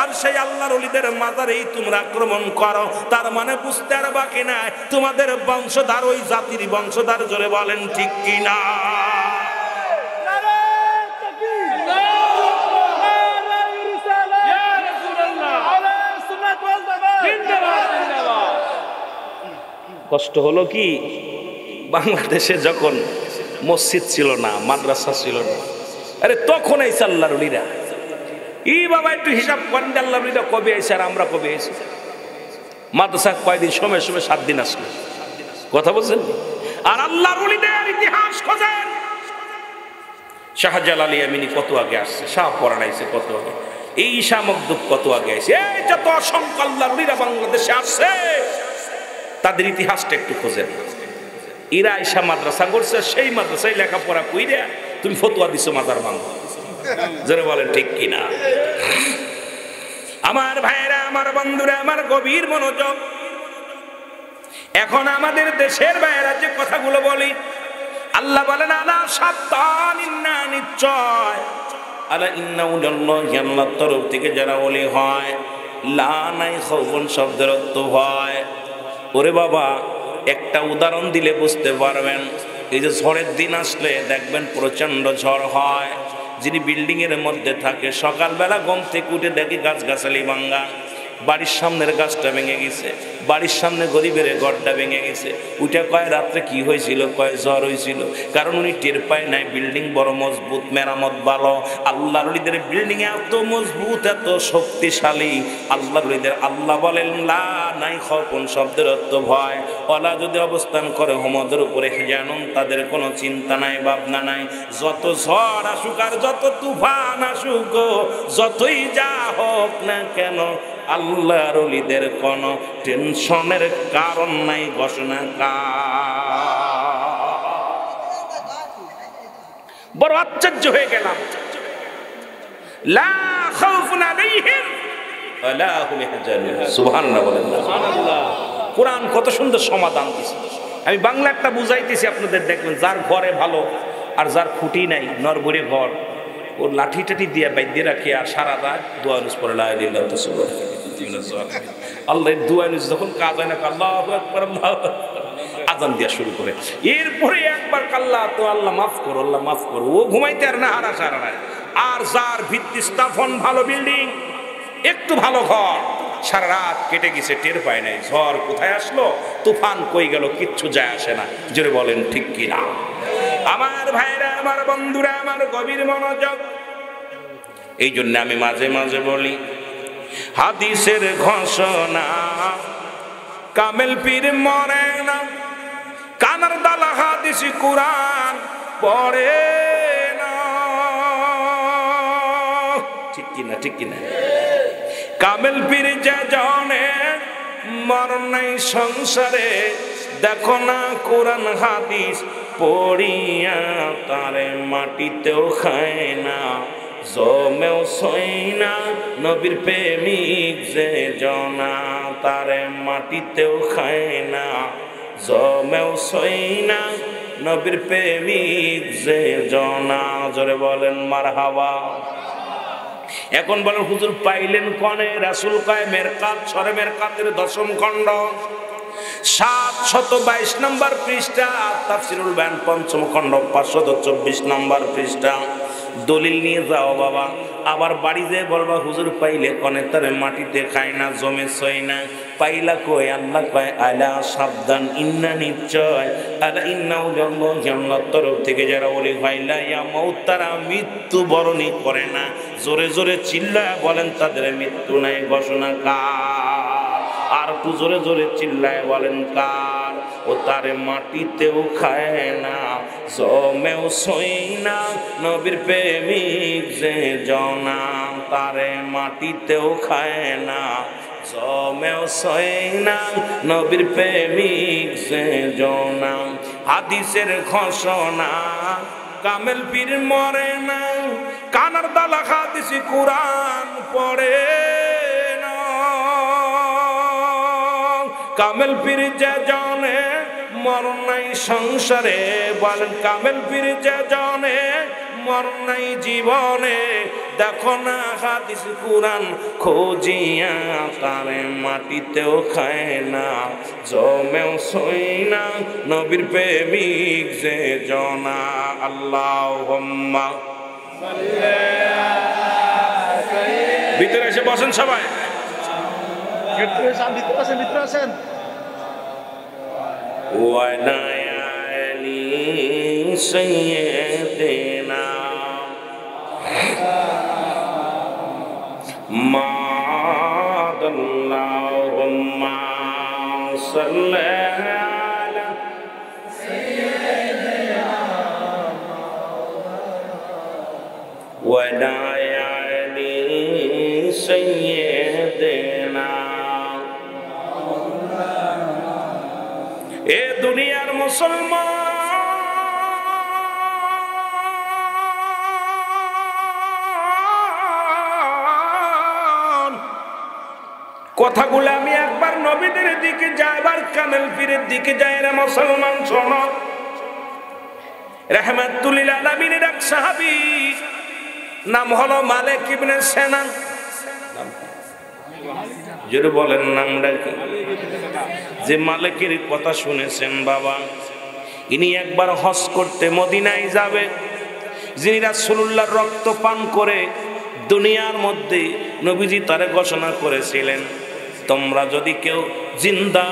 Speaker 1: আর সেই আল্লাহর ওলিদের মাজারেই তোমরা আক্রমণ করো, তার মানে বুঝতে আর বাকি নাই তোমাদের বংশধর ওই জাতির বংশধর। জোরে বলেন ঠিক কিনা? কষ্ট হলো কি, বাংলাদেশে যখন মসজিদ ছিল না, মাদ্রাসা ছিল না, আরে তখন এই আল্লাহর ওলিরা। ই বাবা একটু হিসাব করেন, আল্লাহর ওলিরা কবে আইছে আর আমরা কবে আইছি? মাদ্রাসা কয়দিন? সময় সময় 7 দিন আসলো। কথা বলছেন? আর আল্লাহর ওলিদের ইতিহাস খোঁজেন। শাহজালাল ইয়ামিনী কত আগে আসছে, শাহ পরাণ আইছে কত আগে, এই ঈশা মকদুব কত আগে আইছে। এই যত অসংখ্য আল্লাহর ওলিরা বাংলাদেশে আসছে, তাদের ইতিহাসটা একটু খোঁজেন। এরা ঈশা মাদ্রাসা করছে, সেই মাদ্রাসায় লেখাপড়া কইরা তুমি ফতোয়া দিছো মাজার ভাঙো। যারা বলেন ঠিক কিনা? আমার ভাইরা, আমার বন্ধুরা, আমার গভীর মনোযোগ। এখন আমাদের দেশের ভাইরা যে কথাগুলো বলি, আল্লাহ বলেন আলা সাবধান, ইন্না নিশ্চয়, আলা ইন্না উল্লাহি, আল্লাহর তরফ থেকে যারা ওলি হয়, লা নাই খাউফুন শব্দের অর্থ হয়। ওরে বাবা, একটা উদাহরণ দিলে বুঝতে পারবেন। এই যে ঝড়ের দিন আসলে দেখবেন প্রচন্ড ঝড় হয়। যিনি বিল্ডিং এর মধ্যে থাকে, সকালবেলা ঘুম থেকে উঠে দেখি গাছগাছালি ভাঙ্গা, বাড়ির সামনের গাছটা ভেঙে গেছে, বাড়ির সামনে গরিবের ঘরটা ভেঙে গেছে। উঠে কয় রাত্রে কি হয়েছিল? কয় ঝড় হয়েছিল। কারণ উনি টের পায় নাই বিল্ডিং বড় মজবুত, মেরামত ভালো। আল্লাহর ওলিদের বিল্ডিং এত মজবুত, এত শক্তিশালী। আল্লাহর ওলিদের আল্লাহ বলেন লা নাই খাউফুন শব্দের অর্থ ভয়। ওলা যদি অবস্থান করে হুমদের উপরে জানুন, তাদের কোনো চিন্তা নাই, ভাবনা নাই। যত ঝড় আসুক আর যত তুফান আসুক, যতই যা হোক না কেন, আল্লাহর ওলিদের কোনো টেনশনের কারণ নাই। ঘোষণা বড় আশ্চর্য হয়ে গেলাম। লা খাউফুন আলাইহিম ওয়ালা হুম ইয়াহজানুন। সুবহানাল্লাহ বলেন। সুবহানাল্লাহ। কোরআন কত সুন্দর সমাধান দিয়েছে। আমি বাংলা একটা বুঝাইতেছি আপনাদের, দেখবেন যার ঘরে ভালো আর যার খুঁটি নাই, নরবরে ঘর, ওর লাঠি টাঠি দিয়ে বাইদ্যে রাখে আর সারা রাত দোয়া নুস পড়ে লা ইলাহা ইল্লাল্লাহ। আল্লাহ দোয়া নুস যখন কাজ হয় না, আল্লাহু আকবার, আল্লাহু আকবার, আজান দিয়া শুরু করে। এরপরে একবার কাল্লা তো আল্লাহ মাফ করো, আল্লাহ মাফ করো, ও ঘুমাইতে আর না হারা সারা নাই। আর যার ভিত্তি স্থাপন ভালো, বিল্ডিং, একটু ভালো ঘর, সারা রাত কেটে গেছে, টের পায় নাই। ঝড় কোথায় আসলো, তুফান কই গেল, কিচ্ছু যায় আসে না। জোরে বলেন ঠিক কিনা? আমার ভাইরা, আমার বন্ধুরা আমার গভীর মনোযোগ। এই জন্য আমি মাঝে মাঝে বলি হাদিসের ঘোষণা কামেল পীর মরে না, কানার দালা হাদিস কুরআন পড়ে না। ঠিক কিনা, ঠিক কিনা? কামেল পীর যে জানে মরণ নাই সংসারে, দেখো না কোরআন হাদিস পড়িয়া তারে মাটিতেও খায় না, জমেও সই না নবীর প্রেমিক যে জনা, তারে মাটিতেও খায় না, জমেও সই না নবীর প্রেমিক যে জনা। জোরে বলেন মারহাবা। এখন বলেন হুজুর পাইলেন কনে? রাসূল কয় মেরকাত, সরে মেরকাতের 10ম খণ্ড 722 নম্বর পৃষ্ঠা, তাফসীরুল বায়ান 5ম খণ্ড 524 নম্বর পৃষ্ঠা। দলিল নিয়ে যাও বাবা, আবার বাড়ি যেয়ে বলবা হুজুর পাইলে কনে? তারে মাটিতে খায় না, জমে সই না। পাইলা কই? আল্লাহ কয় আলা সাবধান, ইন্না নিশ্চয়, আলা ইন্নাহু জান্নাত তরফ থেকে যারা ওলি পাইলা ইয়া মাউত, তারা মৃত্যু বরণই করে না। জোরে জোরে চিল্লায় বলেন তাদের মৃত্যু নাই ঘোষণা কার? আর একটু জোরে জোরে চিল্লায় বলেন কার? ও তারে মাটিতেও খায় না, জমেও সই না নবীর প্রেমিক যে জনা, তারে মাটিতেও খায় না, জমেও সই না নবীর প্রেমিক যে জনা। হাদিসের ঘোষণা কামেল পীর মরে না, কানার দালা হাদিস কুরআন পড়ে না। কামেল পীর যে জানে মরণ নাই সংসারে, বলেন কামেল পীর যে জানে মরণ নাই জীবনে, দেখো না হাদিস কুরআন খোঁজিয়া তারে মাটিতেও খায় না, জমেও সই না নবীর প্রেমিক যে জনা। আল্লাহুম্মা ভিতরে এসে বসেন সবাই,
Speaker 2: ভিতরে আসেন।
Speaker 1: وعلى آل سيدنا محمد اللهم صل على سيدنا وعلى آل سيدنا। এ দুনিয়ার মুসলমান, কথাগুলো আমি একবার নবীদের দিকে যাই, আবার কামেল পীরের দিকে যাই। রে মুসলমান শোনো, রাহমাতুল লিল আলামিনের এক সাহাবী নাম হলো মালিক ইবনে সিনান। জোরে বলেন নামটা কি? যে মালিকের কথা শুনেছেন বাবা, ইনি একবার হজ করতে মদিনায় যাবে, যিনি রাসূলুল্লাহর রক্ত পান করে দুনিয়ার মধ্যে নবীজি তারে ঘোষণা করেছিলেন, তোমরা যদি কেউ জিন্দা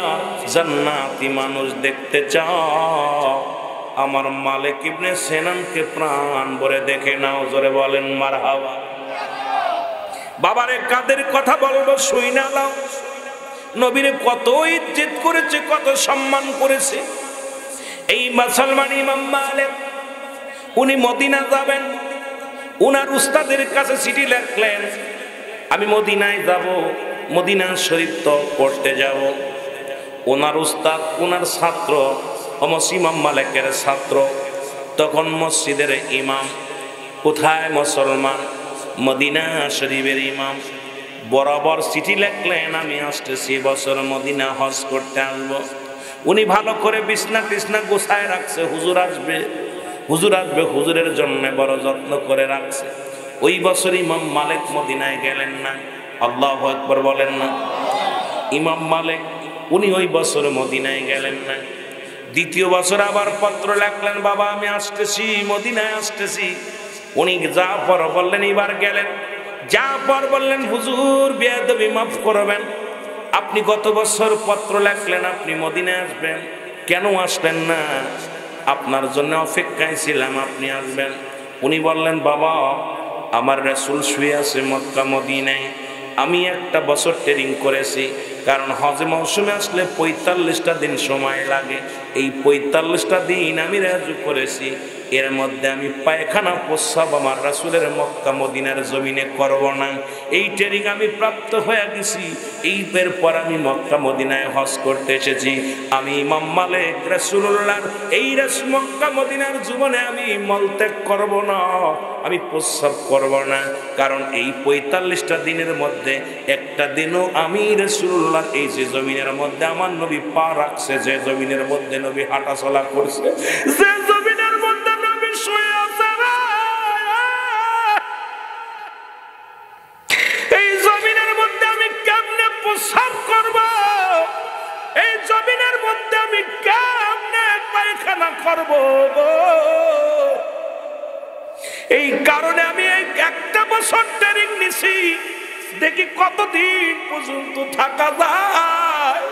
Speaker 1: জান্নাতি মানুষ দেখতে চাও, আমার মালিক ইবনে সিনানকে প্রাণ ভরে দেখে নাও। জোরে বলেন মারহাবা। বাবারে কাদের কথা বলবো শুই না লাও। নবীরে কত ইজ্জত করেছে, কত সম্মান করেছে। এই মুসলমান ইমাম মালিক উনি মদিনা যাবেন, উনার উস্তাদের কাছে চিঠি লিখলেন, আমি মদিনায় যাব, মদিনা শরীফ তো পড়তে যাব। ওনার উস্তাদ, ওনার ছাত্র ইমাম মালিকের ছাত্র, তখন মসজিদের ইমাম। কোথায়? মুসলমান মদিনা শরীফের ইমাম। বরাবর চিঠি লিখলেন, আমি আসতেছি বছর মদিনা হজ করতে আসবো। উনি ভালো করে বিছনা টিছনা গোছায় রাখছে, হুজুর আসবে, হুজুর আসবে, হুজুরের জন্য বড় যত্ন করে রাখছে। ওই বছর ইমাম মালিক মদিনায় গেলেন না। আল্লাহু আকবার বলেন না। ইমাম মালিক উনি ওই বছর মদিনায় গেলেন না। দ্বিতীয় বছর আবার পত্র লিখলেন, বাবা আমি আসতেছি, মদিনায় আসতেছি। উনি যা পর বললেন, এবার গেলেন, যা পর বললেন, হুজুর বেয়াদবি মাফ করবেন, আপনি গত বছর পত্র লিখলেন আপনি মদিনায় আসবেন, কেন আসলেন না? আপনার জন্য অপেক্ষায় ছিলাম, আপনি আসবেন। উনি বললেন, বাবা আমার রাসূল শুয়ে আছে মক্কা মদিনায়, আমি একটা বছর ট্রেনিং করেছি, কারণ হজ মৌসুমে আসলে ৪৫টা দিন সময় লাগে। এই ৪৫টা দিন আমি রাজু করেছি, এর মধ্যে আমি পায়খানা প্রস্রাব আমার রাসূলের মক্কা মদিনার জমিনে করব না। এই ট্রেনিং আমি প্রাপ্ত হয়ে গেছি, এই এরপর আমি মক্কা মদিনায় হজ করতে এসেছি। আমি ইমাম মালিক রাসূলুল্লাহর এই মক্কা মদিনার জীবনে আমি মলত্যাগ করব না, আমি প্রস্রাব করব না, কারণ এই ৪৫টা দিনের মধ্যে একটা দিনও আমি রাসূলুল্লাহর এই যে জমিনের মধ্যে আমার নবী পা রাখছে, যে জমিনের মধ্যে নবী হাঁটা চলা করছে, যে জমিনের মধ্যে নবী শুয়ে আছে, এই জমিনের মধ্যে আমি কেমনে প্রস্রাব করব, এই জমিনের মধ্যে আমি কেমনে পায়খানা করব। এই কারণে আমি এই একটা বছর ট্রেনিং নিছি, দেখি কতদিন পর্যন্ত থাকা যায়।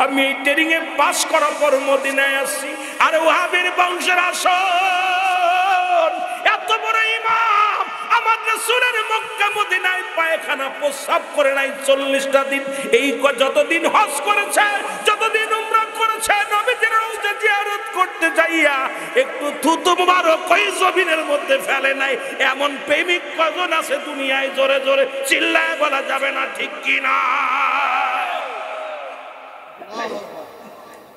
Speaker 1: আমি এই ট্রেনিং এ পাস করার পর মদিনায় আসছি। আর ওয়াহাবীর বংশের আসন, এত বড় ইমাম আমার রাসূলের মক্কা মদিনায় পায়খানা প্রস্রাব করে নাই ৪০টা দিন। এই যতদিন হজ করেছে, যতদিন উমরা করেছে, নবীজির রওজা জিয়ারত করতে যাইয়া একটু থুতু মুবারক ওই জমিনের মধ্যে ফেলে নাই। এমন প্রেমিক কজন আছে দুনিয়ায়? জোরে জোরে চিল্লায় বলা যাবে না, ঠিক কি না?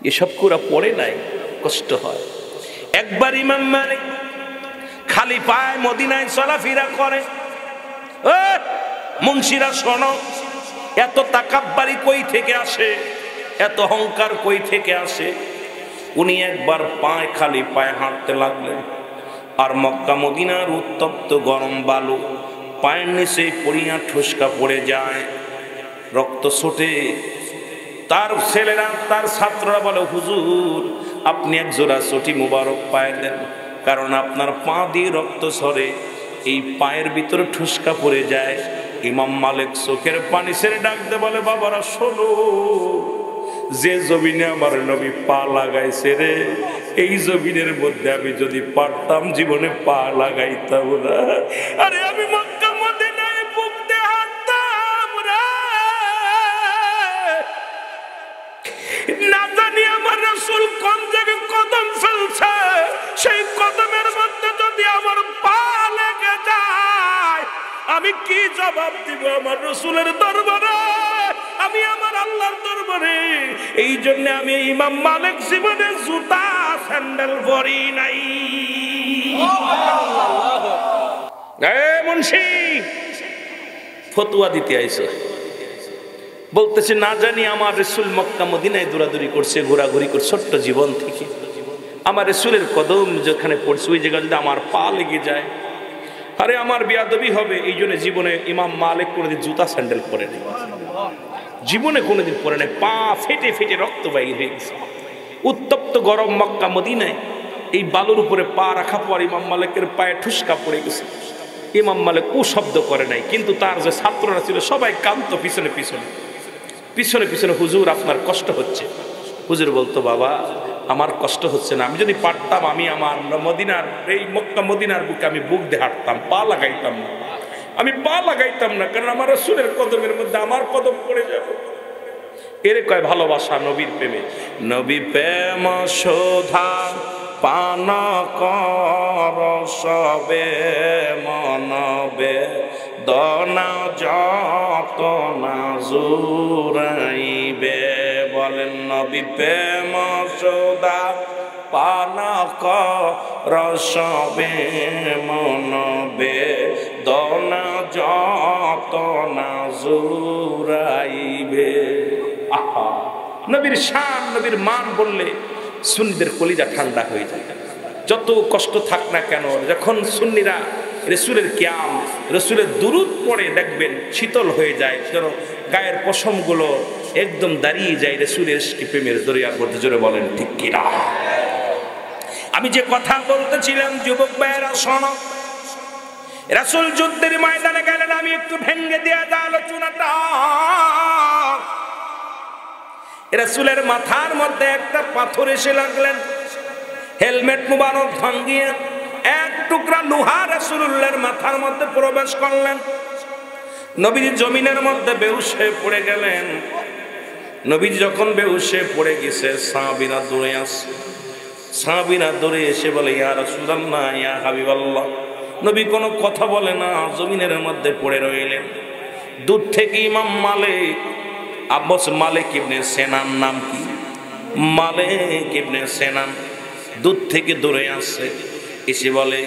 Speaker 1: এসব কুরা পড়ে নাই, কষ্ট হয়। একবার ইমাম মালিক খালি পায়ে মদিনায় চলাফেরা করে। মুন্সিরা শোনো, এত তাকাব্বারি কই থেকে আসে, এত অহংকার কই থেকে আসে? উনি একবার পায়ে খালি পায়ে হাঁটতে লাগলেন, আর মক্কা মদিনার উত্তপ্ত গরম বালু পায়ের নিচে পড়িয়া ঠুসকা পড়ে যায়, রক্ত ছোটে। তার ছেলেরা, তার ছাত্ররা বলে, হুজুর আপনি এক জোড়া চটি মুবারক পায়ে দেন, কারণ আপনার পা দিয়ে রক্ত ঝরে, এই পায়ের ভিতরে ঠুসকা পড়ে যায়। ইমাম মালিক চোখের পানি ছেড়ে ডাকতে বলে, বাবারা শোনো, যে জমিনে আমার নবী পা লাগাইছে রে, এই জমিনের মধ্যে আমি যদি পারতাম জীবনে পা লাগাইতাম না। আরে আমি মক্কা মদিনায় বুক দিয়ে হাঁটতাম রে, না জানি আমার রাসূল কোন জায়গায় কদম ফেলছে, সেই কদমের মধ্যে যদি আমার পা লেগে যায় আমি কি জবাব দিব আমার রাসূলের দরবারে, আমি আমার আল্লাহর দরবারে? এই জন্য আমি ইমাম মালিক জীবনে জুতা স্যান্ডেল পরি নাই। মুন্সি ফতুয়া দিতে আইছে, বলতেছে না জানি আমার রাসূল মক্কা মদিনায় দৌড়াদৌড়ি করছে, ঘোরাঘুরি করছে ছোট্ট জীবন থেকে, আমার রাসূলের কদম যেখানে পড়ছে ওই জায়গায় যদি আমার পা লেগে যায়, আরে আমার বেয়াদবি হবে। এই জন্য জীবনে ইমাম মালিক কোনোদিন জুতা স্যান্ডেল পরে নেই, জীবনে কোনোদিন পরে নেই। পা ফেটে ফেটে রক্ত বাইর হয়ে গেছে। উত্তপ্ত গরম মক্কা মদিনায় এই বালুর উপরে পা রাখা পর ইমাম মালিকের পায়ে ঠুসকা পড়ে গেছে। ইমাম মালিক ও শব্দ করে নাই, কিন্তু তার যে ছাত্ররা ছিল সবাই কাঁদতো পিছনে পিছনে পিছনে পিছনে, হুজুর আপনার কষ্ট হচ্ছে। হুজুর বলতো, বাবা আমার কষ্ট হচ্ছে না, আমি যদি পারতাম আমি আমার মদিনার এই মক্কা মদিনার বুকে আমি বুক দিয়ে হাঁটতাম, পা লাগাইতাম না, আমি পা লাগাইতাম না, কারণ আমার রাসূলের কদমের মধ্যে আমার কদম পড়ে যাবে। এর কয় ভালোবাসা নবীর প্রেমে। নবী প্রেম শোধা পান কর সবে মনবে, দনা যত না জুরাইবে। বলেন নবী প্রেম শোধা পান কর সবে মনবে, দনা যত না জুরাইবে। আহা, নবীর শান, নবীর মান বললে সুন্নিদের কলিজা ঠান্ডা হয়ে যায়। যত কষ্ট থাক না কেন, যখন সুন্নিরা রাসূলের কিয়াম, রাসূলের দুরূদ পড়ে দেখবেন শীতল হয়ে যায়, যেন গায়ের পশমগুলো একদম দাঁড়িয়ে যায় রাসূলের প্রেমের দরিয়ার মধ্যে। জোরে বলেন ঠিক কিনা? আমি যে কথা বলতেছিলাম, যুবক ভাইয়েরা শোনো, রাসূল যুদ্ধের ময়দানে গেলেন, আমি একটু ভেঙে দেয়া যা আলোচনাটা। রাসূলের মাথার মধ্যে একটা পাথর এসে লাগলেন, হেলমেট মুবারক ভাঙ্গিয়ে এক টুকরা লোহা রাসূলুল্লাহর মাথার মধ্যে প্রবেশ করলেন। নবীজি জমিনের মধ্যে বেহুশ হয়ে পড়ে গেলেন। নবীজি যখন বেহুশ হয়ে পড়ে গেছে, সাহাবীরা দৌড়ে আসছে। সাহাবীরা দৌড়ে এসে বলে, ইয়া রাসূলুল্লাহ, ইয়া হাবিবাল্লাহ। নবী কোনো কথা বলে না, জমিনের মধ্যে পড়ে রইলেন। দূর থেকে ইমাম মালিক, আব্বাস মালিক ইবনে সেনান, নাম কি? মালিক ইবনে সেনান দূর থেকে দৌড়ে আসছে, এসে বলে,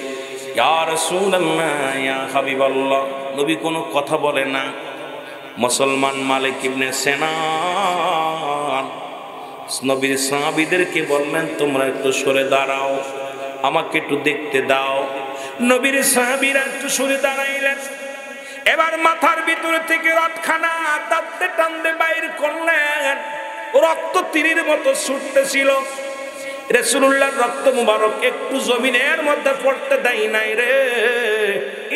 Speaker 1: ইয়া রাসূলুল্লাহ, ইয়া হাবিবাল্লাহ। নবী কোনো কথা বলে না। মুসলমান মালিক ইবনে সেনান নবীর সাহাবীদেরকে বললেন, তোমরা একটু সরে দাঁড়াও, আমাকে একটু দেখতে দাও। নবীর সাহাবীরা একটু সরে দাঁড়াইলেন। এবার মাথার ভিতরে থেকে রথখানা টানতে টানতে বাইর করলেন। রক্ত তীরের মতো ছুটতেছিল। রাসূলুল্লাহর রক্ত মুবারক একটু জমিনের মধ্যে পড়তে দেয় নাই রে।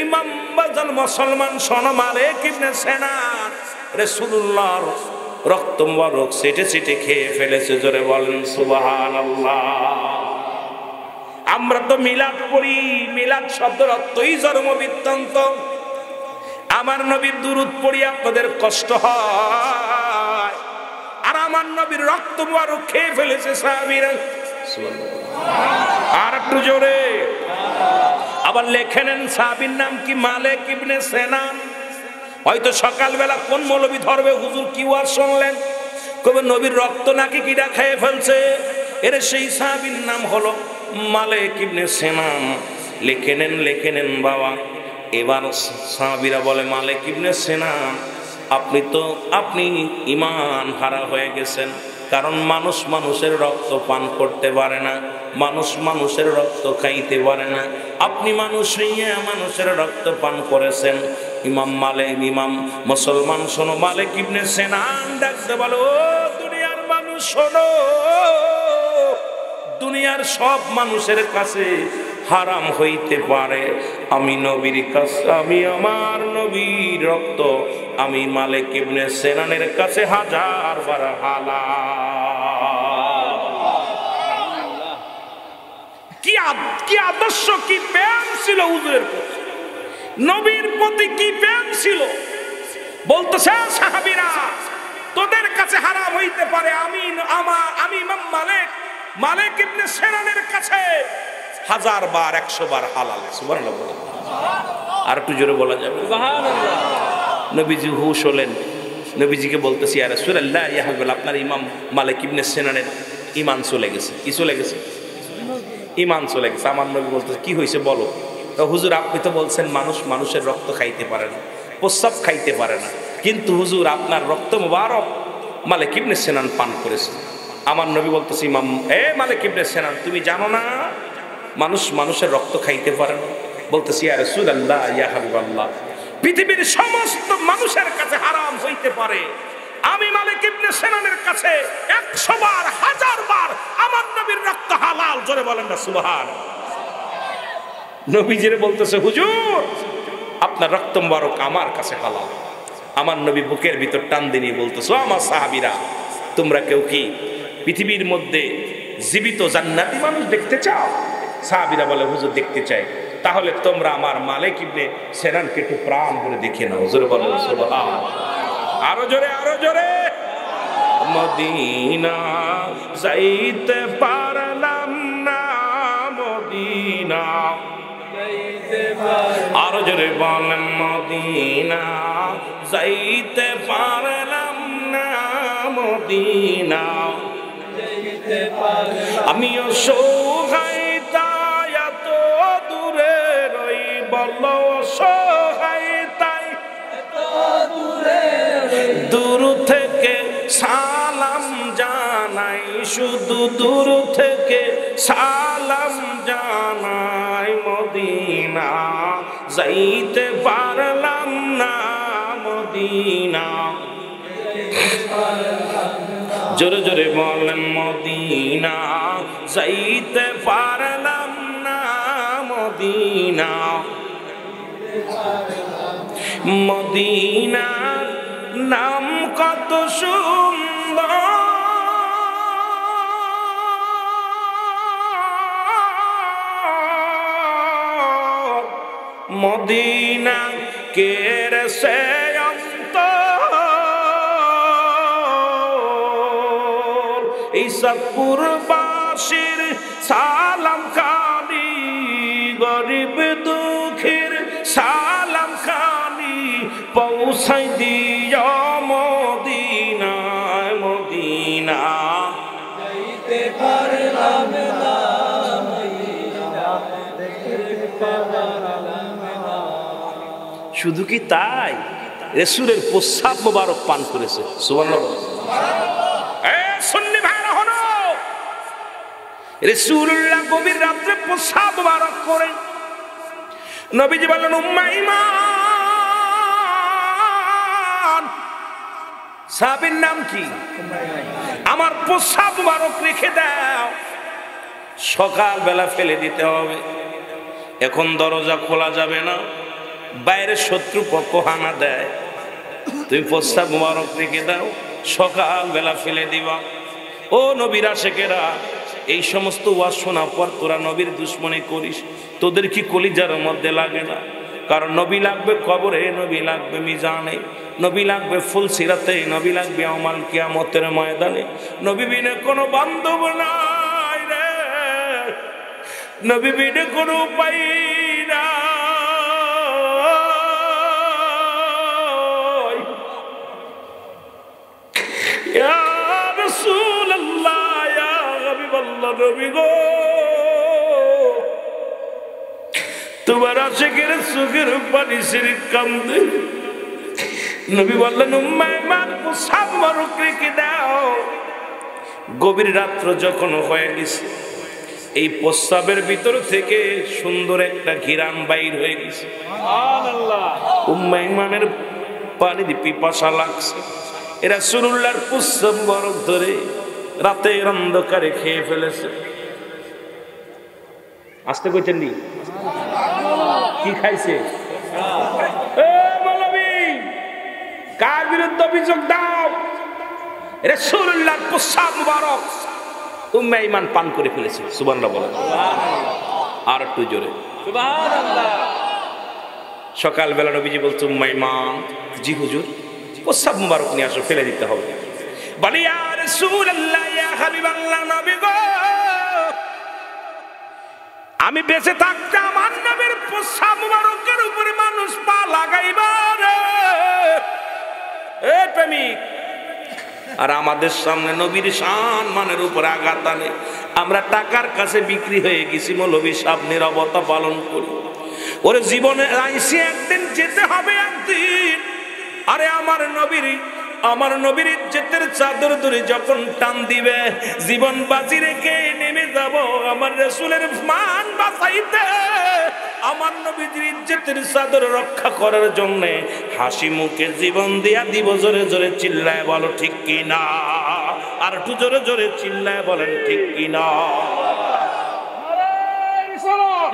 Speaker 1: ইমাম বাজান মুসলমান শোনো, মালিক ইবনে সেনান রাসূলুল্লাহর রক্ত মুবারক সেটে সেটে খেয়ে ফেলেছে। জোরে বলেন সুবহানাল্লাহ। আমরা তো মিলাদ পড়ি, মিলাদ শব্দের অর্থই জন্ম বৃত্তান্ত। আমার নবীর দুরূদ পড়ি আপনাদের কষ্ট হয়, আর আমার নবীর রক্ত মুবারক খেয়ে ফেলেছে সাহাবীরা। আর একটু জোরে। আবার লেখে নেন, সাহাবীর নাম কি? মালিক ইবনে সেনান। হয়তো সকালবেলা কোন মৌলবী ধরবে, হুজুর কি ওয়াজ শুনলেন, কবে নবীর রক্ত নাকি কিডা খেয়ে ফেলছে। এর সেই সাহাবীর নাম হলো মালিক ইবনে সেনান। লিখে নেন, লিখে নেন বাবা। এবার সাহাবীরা বলে, মালিক ইবনে সেনান, আপনি ঈমান হারা হয়ে গেছেন। কারণ মানুষ মানুষের রক্ত পান করতে পারে না, মানুষ মানুষের রক্ত খাইতে পারে না। আপনি মানুষ হইয়া মানুষের রক্ত পান করেছেন। ইমাম মুসলমান শোনো, মালিক ইবনে সেনান ডাকতে বলো, ও দুনিয়ার মানুষ শোনো, দুনিয়ার সব মানুষের কাছে হারাম হইতে পারে, আমি নবীর কাছে, আমি আমার নবীর রক্ত আমি মালিক ইবনে সেনানের কাছে 1000 বার হালাল। কি আদর্শ, কি প্রেম ছিল হুজুরের প্রতি, নবীর প্রতি কি প্রেম ছিল। বলতেছে সাহাবীরা, তোদের কাছে হারাম হইতে পারে, আমি ইমাম মালিক ইবনে সেনানের কাছে 1000 বার 100 বার হালাল। সুবহানাল্লাহ। আর একটু জোরে বলা যাবে সুবহানাল্লাহ। নবীজি হুশ হলেন। নবীজিকে বলতেছি, ইয়া রাসূলুল্লাহ, ইয়া হাবিবাল্লাহ, আপনার ইমাম মালিক ইবনে সেনানের ঈমান চলে গেছে। কি চলে গেছে? ঈমান চলে গেছে। আমার নবী বলতেছে, কি হয়েছে বলো। তো হুজুর, আপনি তো বলছেন মানুষ মানুষের রক্ত খাইতে পারে না, প্রস্রাব খাইতে পারে না, কিন্তু হুজুর আপনার রক্ত মুবারক মালিক ইবনে সেনান পান করেছে। আমার নবী বলতেছে, মালিক ইবনে সেনান, তুমি জানো না মানুষ মানুষের রক্ত খাইতে পারে না? বলতেছি, ইয়া রাসূলুল্লাহ, ইয়া হাবিবাল্লাহ, পৃথিবীর সমস্ত মানুষের কাছে হারাম হইতে পারে, আমি মালিক ইবনে সেনানের কাছে 100 বার 1000 বার আমার নবীর রক্ত হালাল। জোরে বলেন না সুবহানাল্লাহ। নবীজিরে বলতেছে, হুজুর আপনার রক্ত মুবারক আমার কাছে হালাল। আমার নবী বুকের ভিতর টান দিয়ে বলতেছে, আমার সাহাবীরা, তোমরা কেউ কি পৃথিবীর মধ্যে জীবিত জান্নাতি মানুষ দেখতে চাও? সাহাবীরা বলে, হুজুর দেখতে চাই। তাহলে তোমরা আমার মালিক ইবনে সেনানকে একটু প্রাণ ভরে দেখে নাও। জোরে বলেন সুবহানাল্লাহ। আরো জোরে, আরো জোরে। মদিনা যাইতে পারলাম না, মদিনা আরো জোরে বলেন, মদিনা যাইতে পারলাম না, মদিনা আমি অসহায় তাই এত দূরে রই, বল অসহায় তাই এত দূরে, দূর থেকে সালাম জানাই, শুধু দূর থেকে সালাম জানাই, মদিনা যাইতে পারলাম না, মদিনা জোরে জোরে বলেন, মদিনা যাইতে পারলাম না, মদিনা মদিনার নাম কত সুন্দর, মদিনা কেরসে অন্তর এই সতপুরবাসীর সালাম খানি গরিব দুঃখের সালাম খানি পৌঁছাই দিও মদিনায় মদিনা যাইতে পারলাম না শুধু কি তাই রাসূলের প্রস্রাব মোবারক পান করেছে সুবহানাল্লাহ সুন্নি ভাইরা হলো রাসূলুল্লাহ গভীর রাতে প্রস্রাব মোবারক করে নবীজি বললেন উম্মে ঈমান সাহাবীর নাম কি আমার প্রস্রাব মোবারক রেখে দাও সকাল বেলা ফেলে দিতে হবে এখন দরজা খোলা যাবে না বাইরে শত্রু পক্ষ হানা দেয় তুমি প্রস্তাব মোবারক রেখে দাও সকাল বেলা ফেলে দিবা ও নবীর আশিকেরা এই সমস্ত ওয়াজ শোনার পর তোরা নবীর দুশ্মনী করিস তোদের কি কলিজার মধ্যে লাগে না কারণ নবী লাগবে কবরে নবী লাগবে মিজানে নবী লাগবে ফুলসিরাতে নবী লাগবে আমাল কিয়ামতের ময়দানে নবী বিনে কোনো বান্ধব নাই রে নবী বিনে কোনো উপায় না ইয়া রাসূলুল্লাহ ইয়া হাবিবাল্লাহ নবী গো তোমার আশিকের চোখের পানি ছেড়ে কান্দে নবী বললেন উম্মে ঈমান প্রস্রাব মোবারক রেখে দাও গভীর রাত্র যখন হয়ে গেছে এই প্রস্রাবের ভিতর থেকে সুন্দর একটা ঘিরান বাইর হয়ে গেছে সুবহানাল্লাহ উম্মে ঈমানের পানির পিপাসা লাগছে রাসূলুল্লাহর প্রস্রাব মোবারক ধরে রাতের অন্ধকারে খেয়ে ফেলেছে আসতে কইতেন নি কি খাইছে এ মৌলবী কার বিরুদ্ধে অভিযোগ দাও রাসূলুল্লাহর প্রস্রাব মোবারক উম্মে ঈমান পান করে ফেলেছে সুবহানাল্লাহ বলেন আর একটু জোরে সুবহানাল্লাহ সকাল বেলা নবীজি বলছে উম্মে ঈমান জি হুজুর প্রস্রাব মোবারক নিয়ে আসো ফেলে দিতে হবে বলি ইয়া রাসূলুল্লাহ ইয়া হাবিবাল্লাহ নবী গো আমি বেঁচে থাকতে আমার নবীর প্রস্রাব মোবারকের উপরে মানুষ পা লাগাইবা রে এ প্রেমিক আর আমাদের সামনে নবীর সম্মানের উপর আঘাত আনে আমরা টাকার কাছে বিক্রি হয়ে গেছি মৌলবী সাহেব নীরবতা পালন করি ওরে জীবনে আইসি একদিন যেতে হবে একদিন আরে আমার নবীর ইজ্জতের চাদর ধরে যখন টান দিবে জীবন বাজি রেখে নেমে যাব আমার রাসূলের মান বাঁচাইতে আমার নবীর ইজ্জতের চাদর রক্ষা করার জন্য হাসি মুখে জীবন দিয়া দিব জোরে জোরে চিল্লায় বলো ঠিক কি না আর একটু জোরে জোরে চিল্লায় বলেন ঠিক কি না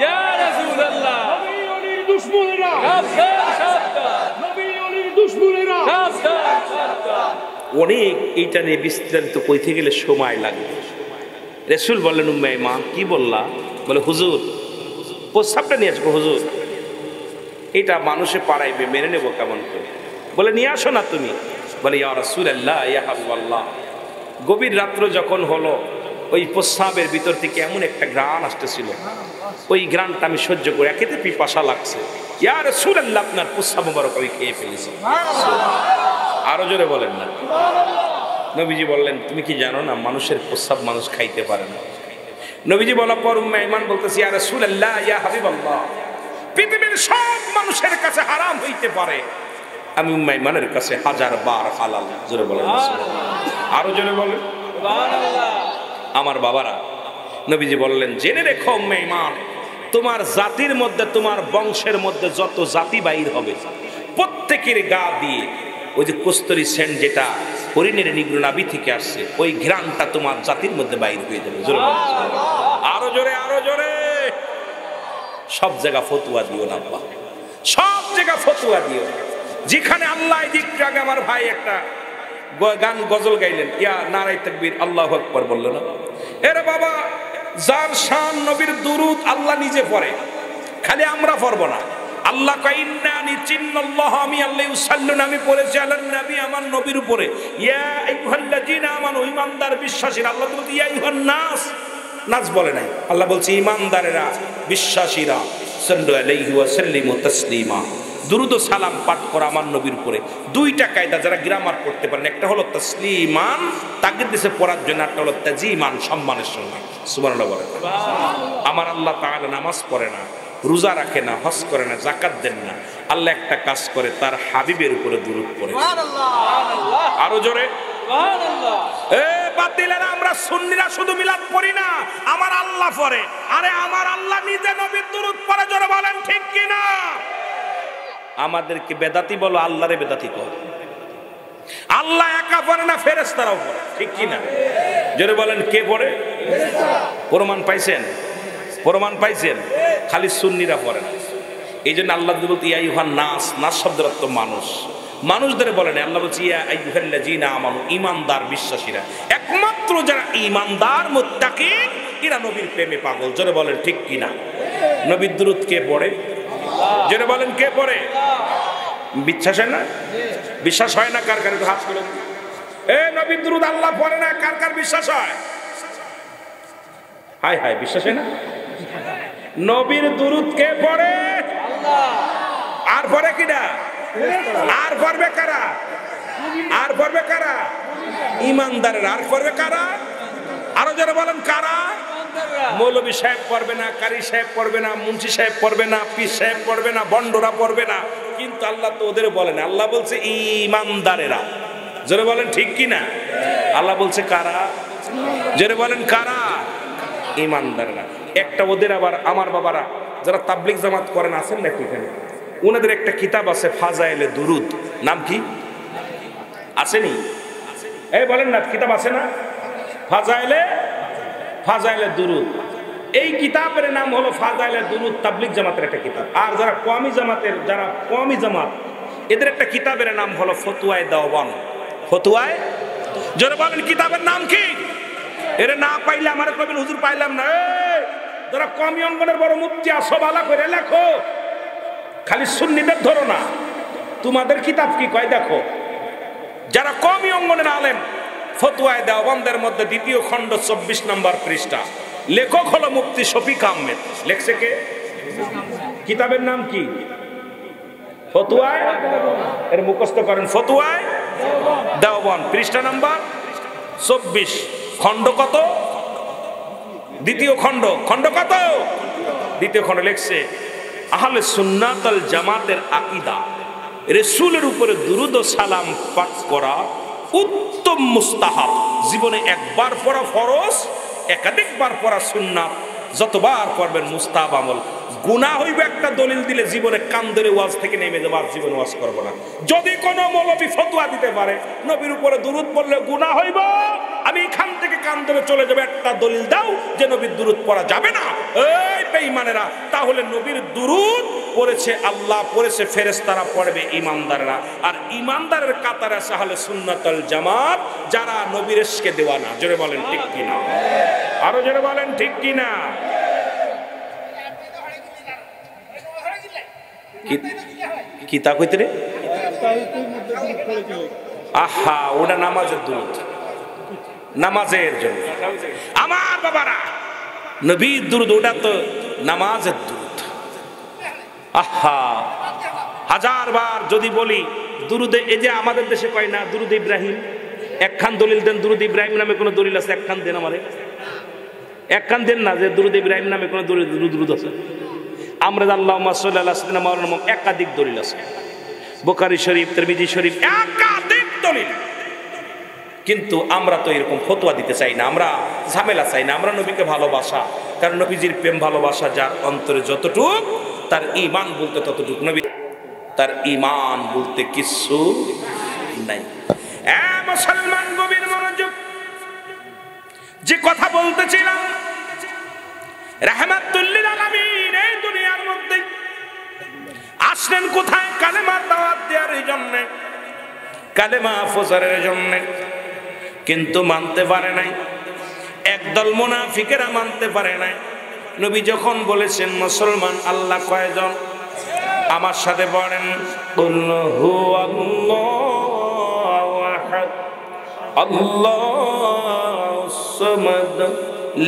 Speaker 3: ইয়া রাসূলুল্লাহ নবী ওলির দুশমনেরা নবী ওলির দুশমনেরা
Speaker 1: অনেক এইটা নিয়ে বিস্তারিত কইতে গেলে সময় লাগবে রাসূল বললেন উম্মে ঈমান কি বললা বলে হুজুর প্রস্রাবটা নিয়ে আসবো হুজুর এটা মানুষে পাড়াইবে মেনে নেবো কেমন করে বলে নিয়ে আসো না তুমি বলে ইয়া রাসূলুল্লাহ ইয়া হাবিবাল্লাহ গভীর রাত্র যখন হলো ওই প্রস্রাবের ভিতর থেকে এমন একটা ঘ্রাণ আসতেছিল ওই ঘ্রাণটা আমি সহ্য করে একেতে পিপাসা লাগছে ইয়া রাসূলুল্লাহ আপনার প্রস্রাব মোবারক আমি খেয়ে ফেলেছি আরো জোরে বলেন না নবীজি বললেন তুমি কি জানো না মানুষের প্রস্রাব মানুষ খাইতে পারে না নবীজি বলার পর উম্মে ঈমান বলতেছি ইয়া রাসূলুল্লাহ ইয়া হাবিবাল্লাহ পৃথিবীর সব মানুষের কাছে হারাম হইতে পারে আমি উম্মে ঈমানের কাছে হাজার বার হালাল জোরে বলেন আরো জোরে বলেন সুবহানাল্লাহ আমার বাবারা নবীজি বললেন জেনে রেখো উম্মে ঈমান তোমার জাতির মধ্যে তোমার বংশের মধ্যে যত জাতি বাইর হবে প্রত্যেকের গা দিয়ে ওই যে কস্তুরী সেন্ট যেটা হরিণের নিগ্র নাভি থেকে আসছে ওই ঘ্রাণটা তোমার জাতির মধ্যে বাইর হয়ে যাবে জোরে আরো জোরে আরো জোরে সব জায়গা ফতুয়া দিও না আব্বা সব জায়গা ফতুয়া দিও যেখানে আল্লাহ দিকটা আগে আমার ভাই একটা গান গজল গাইলেন ইয়া নারায়ে তাকবীর আল্লাহু আকবার বলল না এরে বাবা যার শান নবীর দুরূদ আল্লাহ নিজে পড়ে খালি আমরা পড়ব না আল্লাহ কয় ইন্নানি চিন্নাল্লাহ, আমি আল্লাহ ইউসাল্লুন, আমি পড়েছি আলান নবী, আমার নবীর উপরে, ইয়া আইয়ুহাল্লাযীনা আমানু, ঈমানদার বিশ্বাসীরা। আল্লাহ বলতে ইয়া আইয়ুহান নাস, নাস বলে নাই, আল্লাহ বলছে ঈমানদারেরা, বিশ্বাসীরা, সাল্লু আলাইহি ওয়া সাল্লিমু তাসলিমা, দুরূদ ও সালাম পাঠ করা আমার নবীর উপরে। দুইটা কায়দা যারা গ্রামার পড়তে পারেন, একটা হলো তাসলিমান, তাকবীর দিছে পড়ার জন্য, একটা হলো তাজিমান, সম্মানের সঙ্গে। সুবহানাল্লাহ বলেন। আমার আল্লাহ তাআলা নামাজ পড়ে না, রোজা রাখে না, হজ করে না, যাকাত দেন না, আল্লাহ একটা কাজ করে, তার হাবিবের উপরে দুরূদ পড়ে। আরো জোরে এ বাতিলেরা, আমরা সুন্নিরা শুধু মিলাদ পড়ি না, আমার আল্লাহ পড়ে। আরে আমার আল্লাহ নিজে নবীর দুরূদ পড়ে, জোরে বলেন ঠিক কি না? আমাদেরকে বেদাতি বলো, আল্লাহরে বেদাতি কর। আল্লাহ একা পড়ে না, ফেরেশতারাও পড়ে, ঠিক কি না? জোরে বলেন কে পড়ে? প্রমাণ পাইছেন? প্রমাণ পাইছেন? খালি সুন্নিরা পড়ে না। এই জন্য আল্লাহ বলতে ইয়া আইয়ুহান নাস, নাস শব্দের অর্থ মানুষ, মানুষদের বলেন। আল্লাহ বলছে ইয়া আইয়ুহাল্লাযীনা আমানু, ঈমানদার বিশ্বাসীরা। একমাত্র যারা ঈমানদার মুত্তাকি, এরা নবীর প্রেমে পাগল। জোরে বলেন ঠিক কি না? নবীর দুরূদ কে পড়ে? জোরে বলেন কে পড়ে? বিশ্বাস হয় না? বিশ্বাস হয় না কার কার? হাত তুলুন। এ নবীর দুরূদ আল্লাহ পড়ে না, কার কার বিশ্বাস হয়? হায় হায়, বিশ্বাস হয় না? নবীর দুরূদ কে পড়ে? আল্লাহ। আর পড়ে কিনা? আর পড়বে কারা? আর পড়বে কারা? ঈমানদারেরা। আর পড়বে কারা? আরো যারা বলেন কারা? মৌলভী সাহেব পড়বে না, কারি সাহেব পড়বে না, মুন্সি সাহেব পড়বে না, পীর সাহেব পড়বে না, বন্ডরা পড়বে না। কিন্তু আল্লাহ তো ওদের বলেন, আল্লাহ বলছে ঈমানদারেরা। জোরে বলেন ঠিক কি না? আল্লাহ বলছে কারা? জোরে বলেন কারা? ঈমানদারেরা। একটা ওদের আবার আমার বাবারা যারা তাবলিগ জামাত করেন আছেন নাকি এখানে? ওনাদের একটা কিতাব আছে ফাজাইলে দুরুদ, নাম কি আসেনি? এই বলেন না, কিতাব আছে না? ফাজাইলে দুরুদ। এই কিতাবের নাম হলো ফাজাইলে দুরুদ, তাবলিগ জামাতের একটা কিতাব। আর যারা কওমি জামাত, এদের একটা কিতাবের নাম হলো ফতুয়ায়ে দেওবান। ফতুয়ায়ে, যারা বলেন কিতাবের নাম কি? এর না পাইলে আমার কবেন হুজুর পাইলাম না। যারা কওমি অঙ্গনের বড় মুফতি আসো, ভালো করে লেখো, খালি সুন্নিদের ধরো না। তোমাদের কিতাব কি কয় দেখো। যারা কওমি অঙ্গনের আলেম, ফতুয়ায়ে দেওবন্দের মধ্যে দ্বিতীয় খণ্ড 24 নম্বর পৃষ্ঠা, লেখক হলো মুফতি শফিক আহমেদ। লেখছে কে? কিতাবের নাম কি? ফতুয়ায়ে, এর মুখস্থ করেন, ফতুয়ায়ে দেওবন, পৃষ্ঠা নাম্বার 24, খণ্ড কত? দ্বিতীয় খণ্ড। খণ্ড কত? দ্বিতীয় খণ্ড। লেখছে আহলে সুন্নাত ওয়াল জামাতের আকীদা, রাসূলের উপরে দুরূদ ও সালাম পাঠ করা উত্তম মুস্তাহাব। জীবনে একবার পড়া ফরজ, একাধিকবার পড়া সুন্নাত, যতবার পড়বেন মুস্তাহাব আমল। গুনাহ হইবে একটা দলিল দিলে জীবনে কান ধরে ওয়াজ থেকে নেমে যাবো, আর জীবনে ওয়াজ করবো না। যদি কোনো মৌলবী ফতোয়া দিতে পারে নবীর উপরে দুরূদ পড়লে গুনাহ হইব, আমি এখান থেকে কান ধরে চলে যাবে, একটা দলিল দাও যে নবীর দুরূদ পড়া যাবে না। এই বেঈমানেরা, তাহলে নবীর দুরূদ পড়েছে আল্লাহ, পড়েছে ফেরেশতারা, পড়বে ঈমানদাররা। আর ঈমানদারের কাতারে আছে আহলে সুন্নাত ওয়াল জামাত, যারা নবীর ইশকে দেওয়ানা। জোরে বলেন ঠিক কিনা? আরো জোরে বলেন ঠিক কিনা? কিতা কইতে রে? আহা, ওটা নামাজের দুরূদ, নামাজের জন্য। আমার বাবারা, নবীর দুরূদ ওটা তো নামাজের দুরূদ। আহা, হাজার বার যদি বলি দুরূদে, এই যে আমাদের দেশে কয় না দুরূদ ইব্রাহিম, একখান দলিল দেন। দুরূদ ইব্রাহিম নামে কোনো দলিল আছে? একখান দেন আমারে, একখান দেন না যে দুরূদ ইব্রাহিম নামে কোনো দুরূদ আছে? আমরা আল্লাহুম্মা সাল্লি আলা সাইয়্যিদিনা মাওলানা, একাধিক দলিল আছে, বুখারী শরীফ, তিরমিজি শরীফ, একাধিক দলিল। কিন্তু আমরা তো এরকম ফতোয়া দিতে চাই না, আমরা ঝামেলা চাই না। আমরা নবীকে ভালোবাসা, কারণ নবীজির প্রেম ভালোবাসা যার অন্তরে যতটুক, তার ঈমান বলতে ততটুক। নবী তার ঈমান বলতে কিছু নাই। মুসলমান গভীর মনোযোগ, যে কথা বলতেছিলাম, রাহমাতুল লিল আলামিন এই দুনিয়ার মধ্যে আসলেন কোথায়? কালেমার দাওয়াত দেওয়ার জন্য, কালেমা প্রচারের জন্য। কিন্তু মানতে পারে নাই, একদল মুনাফিকেরা মানতে পারে নাই। নবী যখন বলেছেন মুসলমান আল্লাহ কয়জন, আমার সাথে পড়েন কুল হুয়াল্লাহু আহাদ আল্লাহুস সামাদ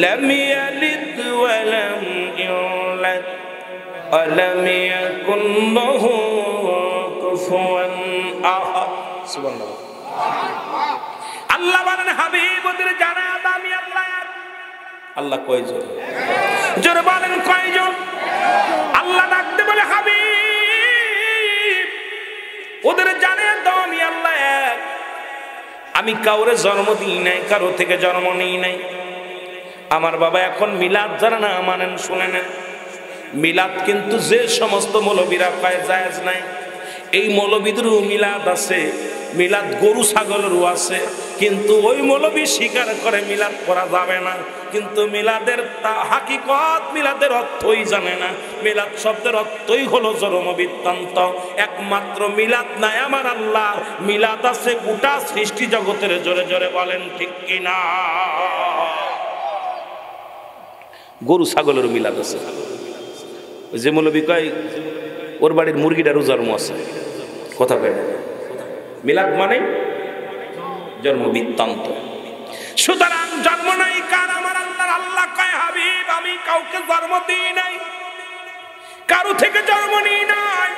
Speaker 1: লাম ইয়ালিদ ওয়া লাম ইউলাদ ওয়া লাম ইয়াকুল লাহু কুফুয়ান আহাদ। সুবহানাল্লাহ। আল্লাহ বলেন হাবিব ওদের জানা আমি আল্লাহ। আল্লাহ কয়জন? জোরে বলেন কয়জন? আল্লাহ ডাকতে বলে হাবিব ওদের জানে তো আমি আল্লাহ এক। আমি কাউরে জন্ম দিই নাই, কারো থেকে জন্ম নিই নাই। আমার বাবা এখন মিলাদ যারা না মানেন শুনে নেন, মিলাদ কিন্তু যে সমস্ত মৌলবীরা পায় জায়েজ নাই। এই মৌলবীদেরও মিলাদ আছে, মিলাদ গরু ছাগলেরও আছে, কিন্তু ওই মৌলবী স্বীকার করে মিলাদ করা যাবে না। কিন্তু মিলাদের হাকিকত, মিলাদের অর্থই জানে না। মিলাদ শব্দের অর্থই হলো জন্ম বৃত্তান্ত। একমাত্র মিলাদ নাই আমার আল্লাহ, মিলাদ আছে গোটা সৃষ্টি জগতের। জোরে জোরে বলেন ঠিক কিনা? গরু ছাগলের মিলাদ আছে। ওই যে মৌলবী কয় ওর বাড়ির মুরগিটারও জন্ম আছে, কথা কয় না। মিলাদ মানে জন্ম বৃত্তান্ত। সুতরাং জন্ম নাই কার আমার আল্লাহর। আল্লাহ কয় হাবিব আমি কাউকে জন্ম দিই নাই, কারো থেকে জন্ম নিই নাই।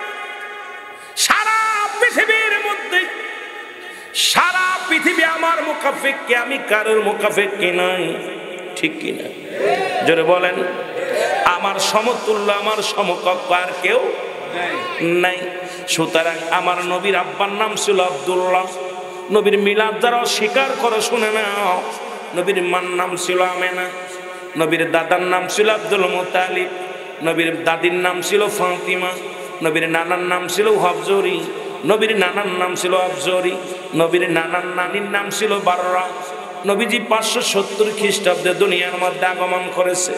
Speaker 1: সারা পৃথিবীর মধ্যে, সারা পৃথিবী আমার মুকাফিক্কি, আমি কারোর মুকাফিক্কি নাই। ঠিক কিনা? জোরে বলেন। আমার সমতুল্য, আমার সমকক্ষ আর কেউ নাই। সুতরাং আমার নবীর আব্বার নাম ছিল আব্দুল্লাহ। নবীর মিলাদ যারা স্বীকার করে শুনে নাও, নবীর মার নাম ছিল আমেনা, নবীর দাদার নাম ছিল আব্দুল মুতালিব, নবীর দাদির নাম ছিল ফাতিমা, নবীর নানার নাম ছিল হফজরি, নবীর নানার নাম ছিল আফজরি, নবীর নানার নানির নাম ছিল বাররা। নবীজি 570 খ্রিস্টাব্দে দুনিয়ার মধ্যে আগমন করেছে।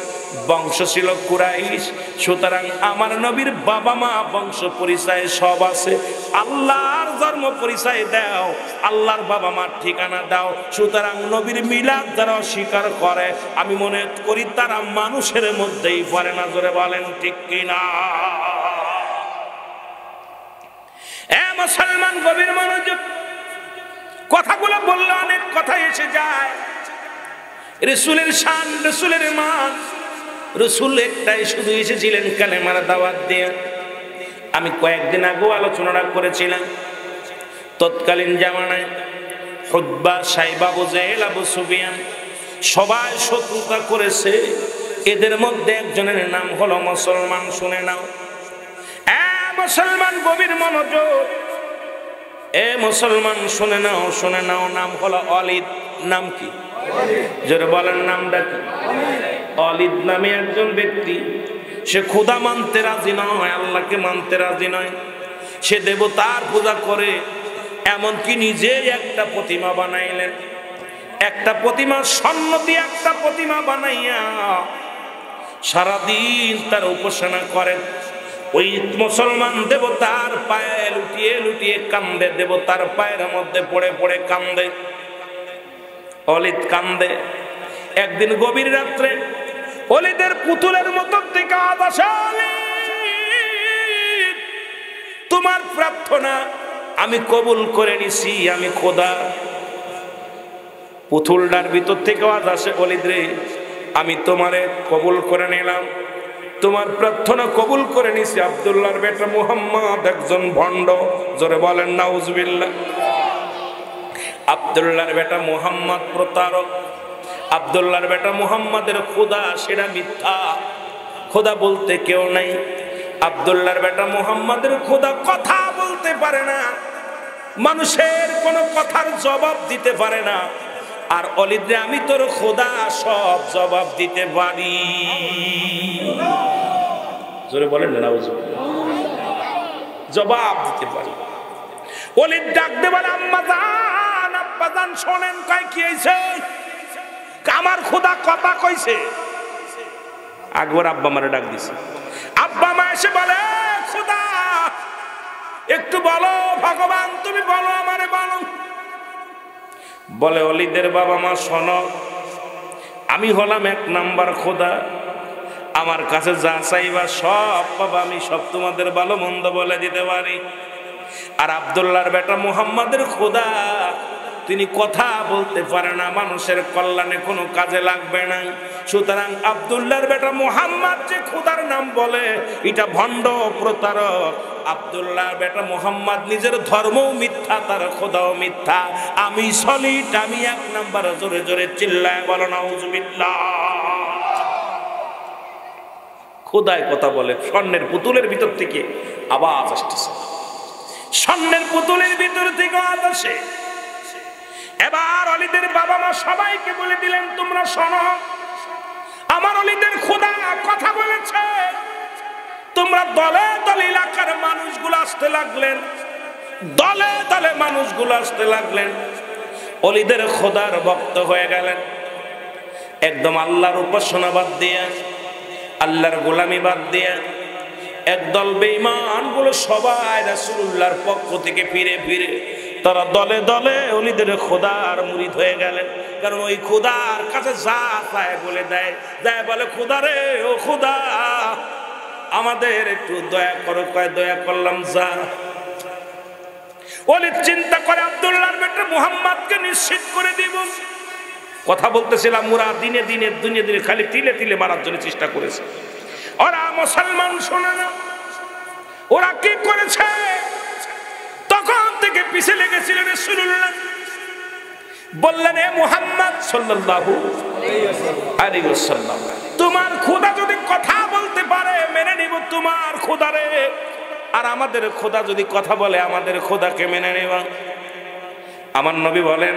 Speaker 1: বংশ ছিল কুরাইশ। সুতরাং আমার নবীর বাবা মা বংশ পরিচয় সব আছে। আল্লাহর জন্ম পরিচয় দাও, আল্লাহর বাবা মার ঠিকানা দাও। সুতরাং নবীর মিলাদ যারা স্বীকার করে আমি মনে করি তারা মানুষের মধ্যেই পড়ে না। জোরে বলেন ঠিক কিনা? এ মুসলমান গভীর মনোযোগ। কথাগুলো বললে অনেক কথা এসে যায়। রাসূলের শান, রাসূলের মান। রাসূল একটাই শুধু এসেছিলেন কালেমার দাওয়াত দিয়ে। আমি কয়েকদিন আগেও আলোচনা করেছিলাম, তৎকালীন জামানায় খুতবা সাইবা আবু জেহেল, আবু সুফিয়ান সবাই শত্রুতা করেছে। এদের মধ্যে একজনের নাম হলো মুসলমান। শুনে নাও এ মুসলমান, গভীর মনোযোগ। এ মুসলমান শুনে নাও, শুনে নাও। নাম হলো অলিদ। নাম কি? জোরে বলেন নামটা কি? অলিদ নামে একজন ব্যক্তি। সে খোদা মানতে রাজি নয়, আল্লাহকে মানতে রাজি নয়। সে দেবতার পূজা করে, এমনকি নিজে একটা প্রতিমা বানাইলেন। একটা প্রতিমা, স্বর্ণ দিয়ে একটা প্রতিমা বানাইয়া সারাদিন তার উপাসনা করেন। ওই মুসলমান দেবতার পায়ে লুটিয়ে লুটিয়ে কান্দে, দেবতার পায়ের মধ্যে পড়ে পড়ে কান্দে। অলিদ কান্দে। একদিন গভীর রাত্রে অলিদের পুতুলের মতো থেকে আওয়াজ আসে, তোমার প্রার্থনা আমি কবুল করে নিছি, আমি খোদা। পুতুলটার ভিতর থেকে আওয়াজ আসে, অলিদ রে আমি তোমারে কবুল করে নিলাম, তোমার প্রার্থনা কবুল করে নিছি। আব্দুল্লাহর বেটা মুহাম্মদ একজন ভণ্ড। জোরে বলেন নাউজুবিল্লাহ। আব্দুল্লাহর বেটা মুহাম্মদ প্রতারক। আব্দুল্লাহর বেটা মুহাম্মাদের খোদা সেটা মিথ্যা। খোদা বলতে কেউ নাই। আব্দুল্লাহর বেটা মুহাম্মাদের খোদা কথা বলতে পারে না, মানুষের কোনো কথার জবাব দিতে পারে না। আর অলিদে আমি তোর খোদা, সব জবাব দিতে পারি। জোরে বলেন না, জবাব দিতে পারি। অলিদ ডাক দেবার আম্মা জান, আব্বা জান শোনেন, কয় কি হইছে? আমার খোদা কথা কইছে। একবার আব্বা মারে ডাক দিছে। আব্বা মা এসে বলে, খোদা একটু বলো, ভগবান তুমি বলো, আমারে বলো। বলে অলিদের বাবা মা শোনো, আমি হলাম 1 নাম্বার খোদা। আমার কাছে যা চাইবা সব পাবা, আমি সব তোমাদের ভালো মন্দ বলে দিতে পারি। আর আব্দুল্লাহর বেটা মুহাম্মাদের খোদা, তিনি কথা বলতে পারে না, মানুষের কল্যাণে কোনো কাজে লাগবে না। সুতরাং আব্দুল্লাহর বেটা মুহাম্মদ যে খোদার নাম বলে, এটা ভণ্ড প্রতারক। আব্দুল্লাহর বেটা মুহাম্মদ নিজের ধর্মও মিথ্যা, তার খোদাও মিথ্যা। আমি সলিড, আমি এক নাম্বার। জোরে জোরে চিল্লায় বলো নাউজুবিল্লাহ। খোদায় কথা বলে, স্বর্ণের পুতুলের ভিতর থেকে আওয়াজ আসতেছে, স্বর্ণের পুতুলের ভিতর থেকে আওয়াজ আসে। এবার অলিদের বাবা মা সবাইকে বলে দিলেন, তোমরা শোনো, আমার অলিদের খোদা কথা বলেছে। তোমরা দলে দলে এলাকার মানুষগুলো আসতে লাগলেন, দলে দলে মানুষগুলো আসতে লাগলেন, অলিদের খোদার ভক্ত হয়ে গেলেন। একদম আল্লাহর উপাসনা বাদ দিয়ে, আল্লাহর গোলামি বাদ দিয়ে একদল বেঈমান গুলো সবাই রাসূলুল্লাহর পক্ষ থেকে ফিরে ফিরে তারা দলে দলে অলিদের খোদার মুরিদ হয়ে গেলেন। কারণ ওই খোদার কাছে যা চায় বলে দেয়, দেয় বলে খোদা রে, ও খোদা আমাদের একটু দয়া করো। কয় দয়া করলাম, যা। অলি চিন্তা করে আব্দুল্লাহর বেটা মুহাম্মদকে নিশ্চিত করে দিব। কথা বলতেছিলাম, ওরা দিনে দিনে দিনে দিনে খালি তিলে তিলে মারার জন্য চেষ্টা করেছে। ওরা মুসলমান শোনে না, ওরা কি করেছে? তখন থেকে পিছে লেগেছিলেন রাসূলুল্লাহ। বললেন, এ মুহাম্মদ সাল্লাল্লাহু আলাইহি ওয়াসাল্লাম, তোমার খোদা যদি কথা বলতে পারে মেনে নিব তোমার খোদারে, আর আমাদের খোদা যদি কথা বলে আমাদের খোদাকে মেনে নেব। আমার নবী বলেন,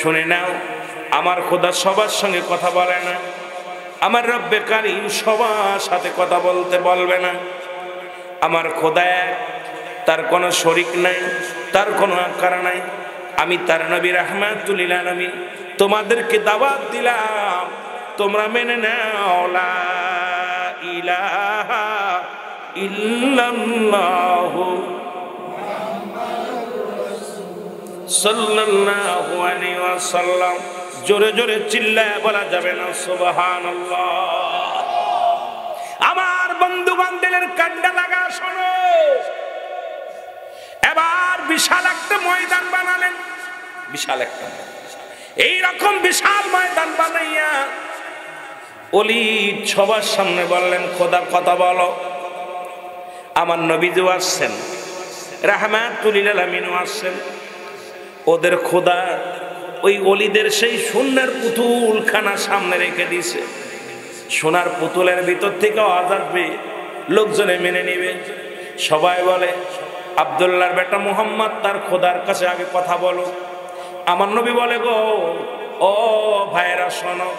Speaker 1: শুনে নাও, আমার খোদা সবার সঙ্গে কথা বলে না, আমার রব্বে কারীম সবার সাথে কথা বলতে বলবে না। আমার খোদা এক, তার কোনো শরীক নাই, তার কোনো আকার নাই। আমি তার নবী রাহমাতুল লিল আলামিন, তোমাদেরকে দাওয়াত দিলাম, তোমরা মেনে নাও লা ইলাহা ইল্লাল্লাহু সাল্লাল্লাহু আলাইহি ওয়াসাল্লাম। জোরে জোরে চিল্লায় বলা যাবে না সুবহানাল্লাহ। আমার বন্ধুগণ, দিলের কান্ডা লাগা শোনো। এবার বিশাল একটা ময়দান বানালেন, বিশাল একটা, এইরকম বিশাল ময়দান বানাইয়া ওলি সবার সামনে বললেন, খোদা কথা বলো। আমার নবীও আসছেন, রাহমাতুল লিল আলামিনও আসছেন। ওদের খোদা ওই অলিদের সেই সোনার পুতুলখানা সামনে রেখে দিয়েছে। সোনার পুতুলের ভিতর থেকে আওয়াজ আসবে, লোকজনে মেনে নিবে। সবাই বলে, আব্দুল্লাহর বেটা মুহাম্মদ তার খোদার কাছে আগে কথা বলো। আমার নবী বলে, গো ও ভাইরা শোনো,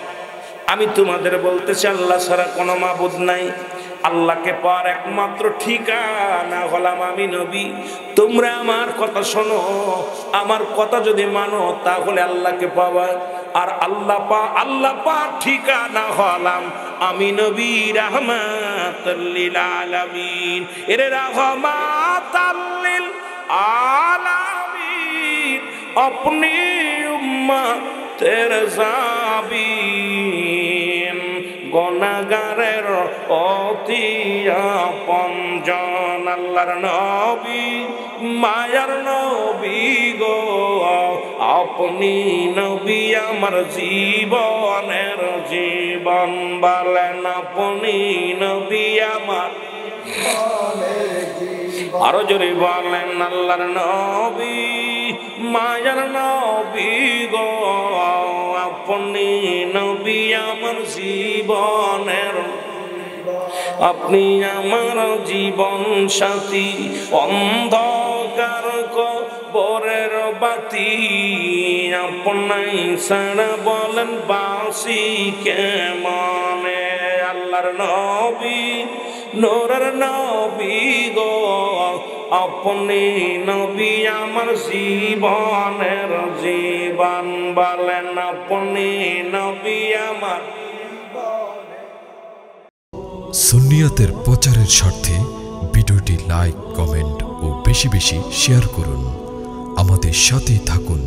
Speaker 1: আমি তোমাদের বলতেছি, আল্লাহ ছাড়া কোনো মাবুদ নাই, আল্লাহকে পাওয়ার একমাত্র ঠিকানা হলাম আমি নবী। তোমরা আমার কথা শোনো, আমার কথা যদি মানো তাহলে আল্লাহকে পাওয়া, আর আল্লাহ পা ঠিকানা হলাম আমি নবী রাহমাতুল লিল আলামিন। এরে রাহমাতুল লিল আলামিন, আপনি উম্মতের জাবিন, গুনাহগারের অতি আপনজন। আল্লাহর নবী, মায়ার নবী গো, আপনি নবী আমার জীবনের জীবন। বলেন, আপনি নবী আমার, আরো জোরে বলেন, আল্লাহর নবী, মায়ার নবী গো, আপনি নবী আমার জীবনের, আপনি আমার জীবন সাথী, অন্ধকার কবরের বাতি, আপনাই ছাড়া বলেন বাসি কেমনে। আল্লাহর নবী, নূরের নবী গো, আপনি নবী আমার জীবনের জীবন। বলেন, আপনি নবী আমার।
Speaker 4: সুন্নিয়তের প্রচারের স্বার্থে ভিডিওটি লাইক, কমেন্ট ও বেশি বেশি শেয়ার করুন। আমাদের সাথে থাকুন।